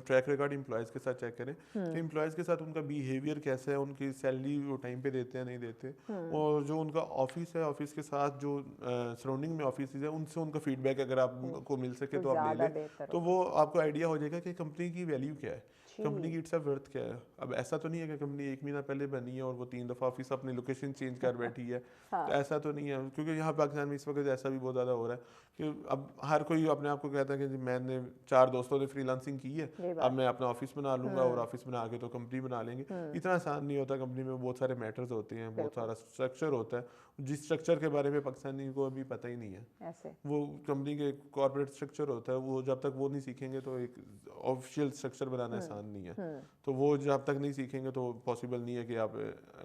ट्रैक रिकॉर्ड एम्प्लॉयज़ के साथ चेक करें कि एम्प्लॉयज़ के साथ उनका बिहेवियर कैसा है, उनकी सैलरी वो टाइम पे देते हैं नहीं देते, और जो उनका ऑफिस है, ऑफिस के साथ जो सराउंडिंग में ऑफिस है उनसे उनका फीडबैक अगर आपको मिल सके तो तो आप ले ज़्यादा लें, बेहतर तो होगा। वो आपको आइडिया हो जाएगा कि कंपनी की वैल्यू क्या है, कंपनी की जी। इट्स वर्थ क्या है। अब ऐसा तो नहीं है कि कंपनी 1 महीना पहले बनी है और वो 3 दफ़ा ऑफिस अपनी लोकेशन चेंज कर बैठी है, तो हाँ ऐसा तो नहीं है। क्योंकि यहाँ पाकिस्तान में इस वक्त ऐसा भी बहुत ज़्यादा हो रहा है कि अब हर कोई अपने आप को कहता है कि जी मैंने 4 दोस्तों ने फ्रीलांसिंग की है, ये अब बात मैं है। अपना ऑफिस बना लूंगा और ऑफिस बना के तो कंपनी बना लेंगे। इतना आसान नहीं होता, कंपनी में बहुत सारे मैटर्स होते हैं, बहुत बिल्कुल। सारा स्ट्रक्चर होता है, जिस स्ट्रक्चर के बारे में पाकिस्तानी को अभी पता ही नहीं है। ऐसे। वो कंपनी के कॉर्पोरेट स्ट्रक्चर होता है, वो जब तक वो नहीं सीखेंगे तो एक ऑफिशियल स्ट्रक्चर बनाना आसान नहीं है। तो वो जब तक नहीं सीखेंगे तो पॉसिबल नहीं है कि आप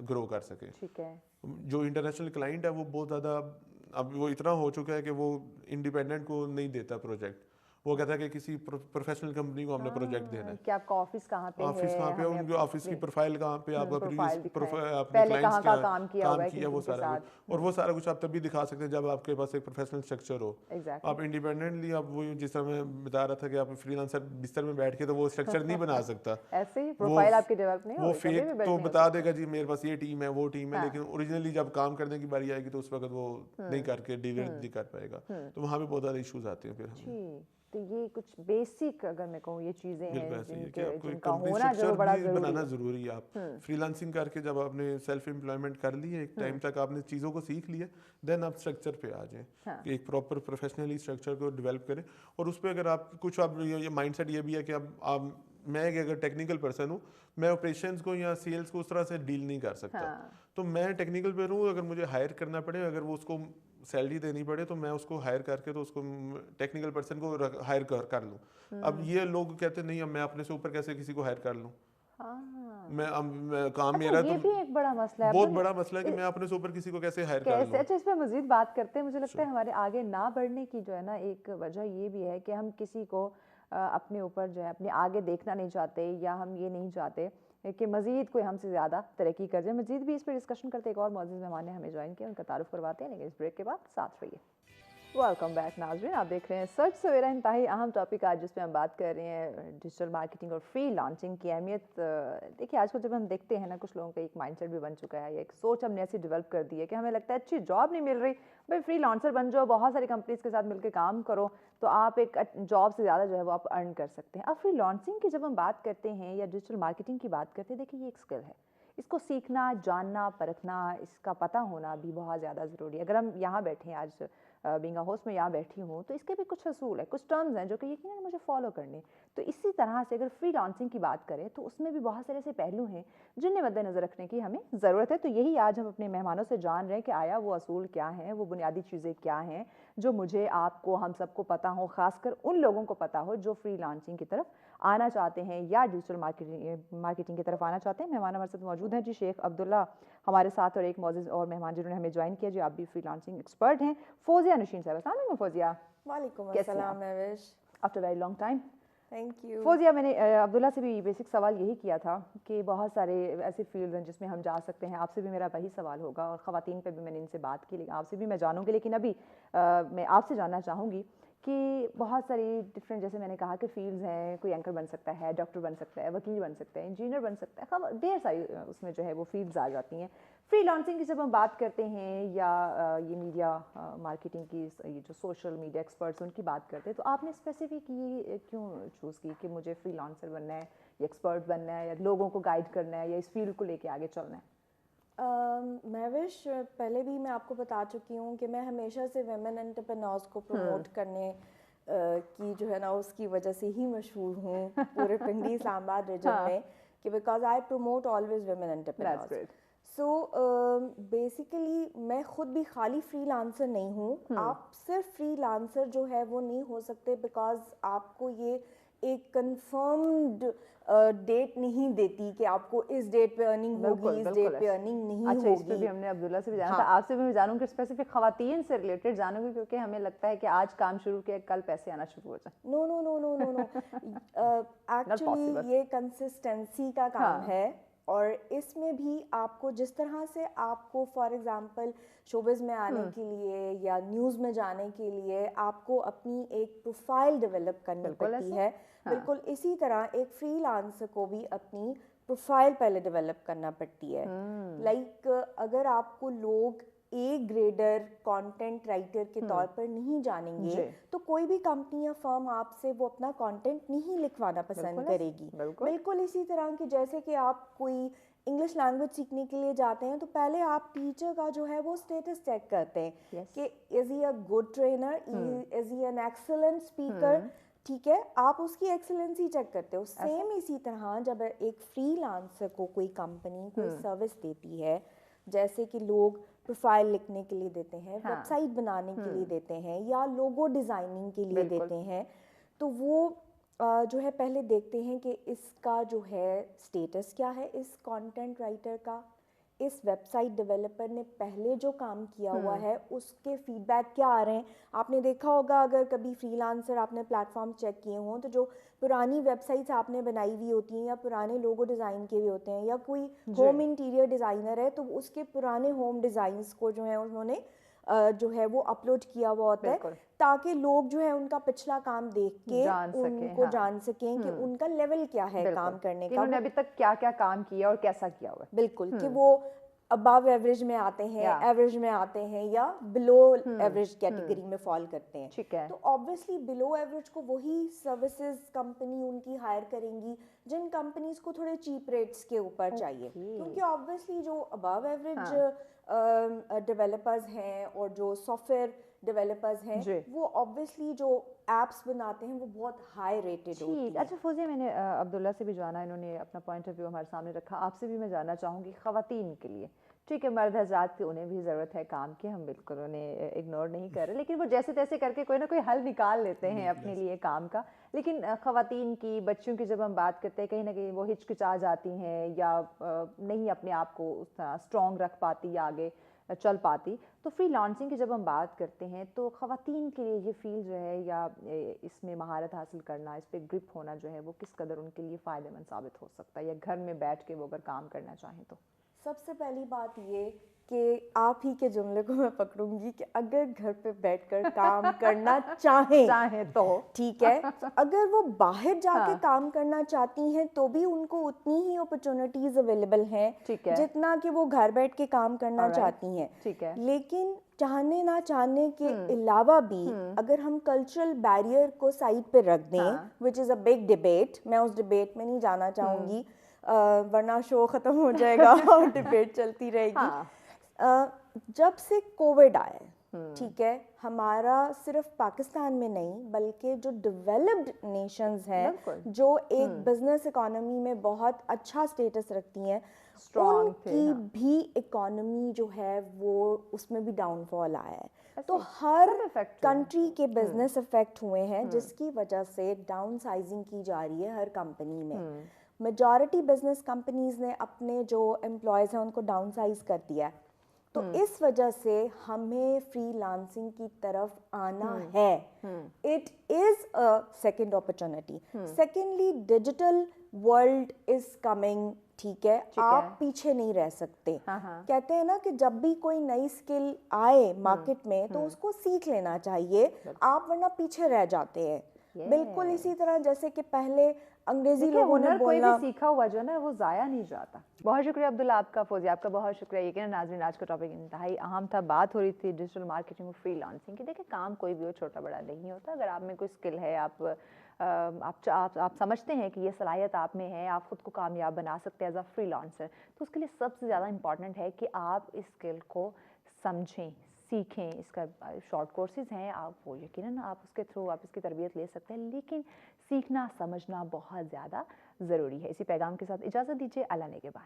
ग्रो कर सकें। ठीक है। जो इंटरनेशनल क्लाइंट है वो बहुत ज़्यादा, अब वो इतना हो चुका है कि वो इंडिपेंडेंट को नहीं देता प्रोजेक्ट, वो कहता है कि किसी प्रोफेशनल कंपनी को हमने प्रोजेक्ट देना है। कि आपका ऑफिस कहाँ पे ऑफिस कहाँ है, पे है, हमें उनके ऑफिस की अपनी प्रोफाइल कहाँ पे, आपका प्रीवियस प्रोफाइल दिखाएं, अपने पहले क्लाइंट्स कहाँ क्या का काम किया हुआ काम है, किया, किन वो किन के सारा कुछ, साथ। और वो सारा कुछ आप तभी दिखा सकते हैं जब आपके पास एक प्रोफेशनल स्ट्रक्चर हो। एग्जैक्टली। आप इंडिपेंडेंटली, आप वो जिस तरह मैं बता रहा था कि आप फ्रीलांसर बिस्तर में बैठ के तो वो स्ट्रक्चर नहीं बना सकता। ऐसे ही वो प्रोफाइल आपकी डेवलप नहीं वो होगी, कभी फेक भी बिल्ड तो नहीं हो बता सकती। देगा जी मेरे पास ये टीम है, वो टीम है, हाँ। लेकिन ओरिजिनली जब काम करने की बारी आएगी तो उस वक्त वो नहीं करके डिलीवर नहीं कर पाएगा, तो वहाँ पे बहुत ज़्यादा इश्यूज आते हैं फिर हमें। जी। तो ये कुछ बेसिक अगर मैं कहूँ ये चीज़ें बिल्कुल हैं ऐसे ही है कि जिनके आपको एक जिनका कंपनी होना जो स्ट्रक्चर बड़ा भी ज़रूरी बनाना है। ज़रूरी है। आप फ्रीलांसिंग करके जब आपने सेल्फ एम्प्लॉयमेंट कर ली है, एक टाइम तक आपने चीज़ों को सीख लिया, देन आप स्ट्रक्चर पे आ जाएं हाँ। कि एक प्रॉपर प्रोफेशनली स्ट्रक्चर को डेवलप करें। और उस पर अगर आप कुछ, आप ये माइंडसेट ये भी है कि अब मैं अगर टेक्निकल पर्सन हूँ, मैं ऑपरेशंस को या सेल्स को उस तरह से डील नहीं कर सकता, हाँ। तो मैं टेक्निकल पे हूँ, अगर मुझे हायर करना पड़े, अगर वो उसको सैलरी देनी पड़े तो मैं उसको हायर करके तो उसको टेक्निकल पर्सन को हायर कर लूँ। अब ये लोग कहते नहीं, अब मैं अपने से ऊपर कैसे किसी को हायर कर लूँ, हाँ। मैं काम अच्छा, मेरा ये तो भी एक बड़ा मसला है बहुत अब्दुल। बड़ा मसला है कि मैं अपने से ऊपर किसी को कैसे हायर कर कैसे, लूँ। अच्छा इस पर मजीद बात करते हैं। मुझे लगता है हमारे आगे ना बढ़ने की जो है ना एक वजह ये भी है कि हम किसी को अपने ऊपर जो है अपने आगे देखना नहीं चाहते, या हम ये नहीं चाहते कि मजीद कोई हमसे ज़्यादा तरक्की कर जाए। मजीद भी इस पर डिस्कशन करते एक और मौजूद मेहमान ने हमें ज्वाइन किया, उनका तारुफ करवाते हैं, लेकिन इस ब्रेक के बाद साथ रहिए। वेलकम बैक नाज़रीन, आप देख रहे हैं सच सवेरा। इंतहाई अहम टॉपिक आज जिस पे हम बात कर रहे हैं डिजिटल मार्केटिंग और फ्री लॉन्चिंग की अहमियत। देखिए आजकल जब हम देखते हैं ना, कुछ लोगों का एक माइंडसेट भी बन चुका है या एक सोच हमने ऐसी डेवलप कर दी है कि हमें लगता है अच्छी जॉब नहीं मिल रही, भाई फ्री लॉन्सर बन जाओ, बहुत सारी कंपनीज के साथ मिलकर काम करो तो आप एक जॉब से ज़्यादा जो है वो आप अर्न कर सकते हैं। अब फ्री लॉन्चिंग की जब हम बात करते हैं या डिजिटल मार्केटिंग की बात करते हैं, देखिए ये एक स्किल है, इसको सीखना, जानना, परखना, इसका पता होना भी बहुत ज़्यादा ज़रूरी है। अगर हम यहाँ बैठे हैं आज बीइंग अ होस्ट में यहाँ बैठी हूँ, तो इसके भी कुछ असूल है, कुछ टर्म्स हैं जो कि यकीनन मुझे फॉलो करने। तो इसी तरह से अगर फ्री लॉन्सिंग की बात करें तो उसमें भी बहुत सारे ऐसे पहलू हैं जिन्हें मद्देनज़र रखने की हमें ज़रूरत है। तो यही आज हम अपने मेहमानों से जान रहे हैं कि आया वो असूल क्या हैं, वो बुनियादी चीज़ें क्या हैं जो मुझे, आपको, हम सबको पता हो, ख़ासकर उन लोगों को पता हो जो फ्री लॉन्चिंग की तरफ आना चाहते हैं या डिजिटल मार्केटिंग की तरफ आना चाहते हैं। मेहमान हमारे साथ मौजूद हैं जी, शेख अब्दुल्ला हमारे साथ, और एक मौजूद और मेहमान जिन्होंने हमें ज्वाइन किया जी, आप भी फ्री लॉन्चिंग एक्सपर्ट हैं, फ़ोज़िया नशीन साहब। अस्सलाम वालेकुम फ़ोज़िया। वालेकुम कैसी हैं अस्सलाम आप? Mahvish. After very long time. Thank you. Fauzia, मैंने अब्दुल्ला से भी बेसिक सवाल यही किया था कि बहुत सारे ऐसे फील्ड हैं जिसमें हम जा सकते हैं। आपसे भी मेरा वही सवाल होगा और ख़वातीन पे भी मैंने इनसे बात की, लेकिन आपसे भी मैं जानूँगी। लेकिन अभी मैं आपसे जानना चाहूँगी कि बहुत सारी डिफरेंट, जैसे मैंने कहा कि फील्ड्स हैं, कोई एंकर बन सकता है, डॉक्टर बन सकता है, वकील बन सकता है, इंजीनियर बन सकता है, ढेर सारी उसमें जो है वो फील्ड्स आ जाती हैं। फ्री लॉन्चिंग की जब हम बात करते हैं या ये मीडिया मार्केटिंग की, ये जो सोशल मीडिया एक्सपर्ट्स उनकी बात करते हैं, तो आपने स्पेसिफिक ये क्यों चूज़ की कि मुझे फ्री लॉन्सर बनना है या एक्सपर्ट बनना है या लोगों को गाइड करना है या इस फील्ड को लेके आगे चलना है? महविश, पहले भी मैं आपको बता चुकी हूँ कि मैं हमेशा से वेमेन एंटरप्रेन्योर्स को प्रमोट करने की जो है ना उसकी वजह से ही मशहूर हूँ पूरे पिंडी इस्लामाबाद रीजन में, कि because I promote always women entrepreneurs. So basically मैं खुद भी खाली फ्रीलांसर नहीं हूँ। आप सिर्फ फ्रीलांसर जो है वो नहीं हो सकते, बिकॉज आपको ये एक कंफर्म्ड डेट नहीं देती कि आपको इस डेट पे अर्निंग होगी, इस डेट पे अर्निंग नहीं अच्छा, होगी। इस पे भी हमने अब्दुल्ला से भी जाना हाँ। था, आपसे भी मैं जानूंगी, स्पेसिफिक खवातीन से रिलेटेड जानूंगी, क्योंकि हमें लगता है कि आज काम शुरू किया, कल पैसे आना शुरू हो जाए। No no no no no no, actually ये कंसिस्टेंसी का काम है। और इसमें भी आपको जिस तरह से आपको फॉर एग्जांपल शोबिज़ में आने के लिए या न्यूज़ में जाने के लिए आपको अपनी एक प्रोफाइल डेवलप करनी पड़ती है, बिल्कुल इसी तरह एक फ्रीलांसर को भी अपनी प्रोफाइल पहले डेवलप करना पड़ती है। लाइक अगर आपको लोग ए ग्रेडर कंटेंट राइटर के तौर पर नहीं जानेंगे तो कोई भी कंपनी या फर्म आपसे वो अपना कंटेंट नहीं लिखवाना पसंद करेगी। बिल्कुल इसी तरह कि जैसे कि आप कोई इंग्लिश लैंग्वेज सीखने के लिए जाते हैं तो पहले आप टीचर का जो है वो स्टेटस चेक करते हैं कि is he a good trainer, is he an excellent speaker, ठीक है, आप उसकी एक्सीलेंसी चेक करते हो। सेम इसी तरह जब एक फ्रीलांसर को कोई कंपनी कोई सर्विस देती है, जैसे कि लोग प्रोफाइल लिखने के लिए देते हैं, वेबसाइट बनाने के लिए देते हैं या लोगो डिज़ाइनिंग के लिए देते हैं, तो वो जो है पहले देखते हैं कि इसका जो है स्टेटस क्या है, इस कंटेंट राइटर का, इस वेबसाइट डेवलपर ने पहले जो काम किया हुआ है उसके फीडबैक क्या आ रहे हैं। आपने देखा होगा अगर कभी फ्रीलांसर आपने प्लेटफॉर्म चेक किए हों तो जो पुरानी वेबसाइट्स आपने बनाई हुई होती हैं या पुराने लोगो डिज़ाइन किए हुए होते हैं, या कोई होम इंटीरियर डिज़ाइनर है तो उसके पुराने होम डिज़ाइंस को जो है उन्होंने जो है वो अपलोड किया हुआ होता है, ताकि लोग जो है उनका पिछला काम देख के उनको जान सकें कि उनका लेवल क्या है काम करने का, उन्होंने अभी तक क्या क्या काम किया और कैसा किया हुआ है। बिल्कुल कि वो अबव एवरेज में आते हैं, एवरेज में आते हैं या बिलो एवरेज कैटेगरी में फॉल करते हैं। ठीक है। तो ऑब्वियसली बिलो एवरेज को वही सर्विसेज कंपनी उनकी हायर करेंगी जिन कंपनीज को थोड़े चीप रेट्स के ऊपर चाहिए, क्योंकि ऑब्वियसली जो अबव एवरेज डेवलपर्स हैं और जो सॉफ्टवेयर डेवलपर्स हैं वो ऑब्वियसली जो एप्स बनाते हैं वो बहुत हाई रेटेड होती है। अच्छा फ़ोज़िया, मैंने अब्दुल्ला से भी जाना, इन्होंने अपना पॉइंट ऑफ व्यू हमारे सामने रखा, आपसे भी मैं जानना चाहूँगी ख़वातीन के लिए। ठीक है, मर्द हज़रात की उन्हें भी ज़रूरत है काम की, हम बिल्कुल उन्हें इग्नोर नहीं कर रहे, लेकिन वो जैसे तैसे करके कोई ना कोई हल निकाल लेते हैं अपने लिए काम का। लेकिन ख़वातीन की, बच्चियों की जब हम बात करते हैं, कहीं ना कहीं वो हिचकिचा जाती हैं या नहीं अपने आप को उस तरह स्ट्रॉन्ग रख पाती या आगे चल पाती। तो फ्री लॉन्चिंग की जब हम बात करते हैं तो ख़वातीन के लिए ये फील्ड जो है या इसमें महारत हासिल करना, इस पर ग्रिप होना जो है वो किस कदर उनके लिए फ़ायदेमंद साबित हो सकता है, या घर में बैठ के वो अगर काम करना चाहें तो? सबसे पहली बात ये कि आप ही के जुमले को मैं पकड़ूंगी कि अगर घर पे बैठकर काम करना चाहें तो ठीक है, अगर वो बाहर जाके काम करना चाहती हैं तो भी उनको उतनी ही अपॉर्चुनिटीज अवेलेबल हैं जितना कि वो घर बैठ के काम करना चाहती हैं। ठीक है, लेकिन चाहने ना चाहने के अलावा भी अगर हम कल्चरल बैरियर को साइड पे रख दें, which is a big debate, मैं उस डिबेट में नहीं जाना चाहूँगी वरना शो ख़त्म हो जाएगा और डिबेट चलती रहेगी। जब से कोविड आया, ठीक है, हमारा सिर्फ पाकिस्तान में नहीं बल्कि जो डेवलप्ड नेशंस हैं जो एक बिजनेस इकोनॉमी में बहुत अच्छा स्टेटस रखती हैं, उनकी भी इकोनॉमी जो है वो उसमें भी डाउनफॉल आया है। तो हर कंट्री के बिजनेस इफेक्ट हुए हैं जिसकी वजह से डाउन साइजिंग की जा रही है हर कंपनी में। मेजॉरिटी बिजनेस कंपनीज ने अपने जो एम्प्लॉयज़ हैं उनको डाउन साइज कर दिया है। तो इस वजह से हमें फ्रीलांसिंग की तरफ आना है। It is a second opportunity. Secondly, digital world is coming, ठीक है, आप पीछे नहीं रह सकते। कहते हैं ना कि जब भी कोई नई स्किल आए मार्केट में तो उसको सीख लेना चाहिए, आप वरना पीछे रह जाते हैं। बिल्कुल इसी तरह जैसे कि पहले अंग्रेजी लोगों ने बोलना, कोई भी सीखा हुआ जो है ना वो ज़ाया नहीं जाता। बहुत शुक्रिया अब्दुल्ला आपका, फौजी आपका बहुत शुक्रिया। ये कि नाज़रीन आज का टॉपिक इंतहाई अहम था, बात हो रही थी डिजिटल मार्केटिंग और फ्रीलांसिंग की। देखिए काम कोई भी हो, छोटा बड़ा नहीं होता। अगर आप में कोई स्किल है, आप समझते हैं कि ये सलाहियत आप में है, आप खुद को कामयाब बना सकते हैं एज अ फ्रीलांसर, तो उसके लिए सबसे ज़्यादा इंपॉर्टेंट है कि आप इस स्किल को समझें, सीखें। इसका शॉर्ट कोर्सेज हैं, आप वो यकीनन आप उसके थ्रू आप इसकी तरबियत ले सकते हैं, लेकिन सीखना समझना बहुत ज़्यादा ज़रूरी है। इसी पैगाम के साथ इजाज़त दीजिए, अल्लाह ने के बाद।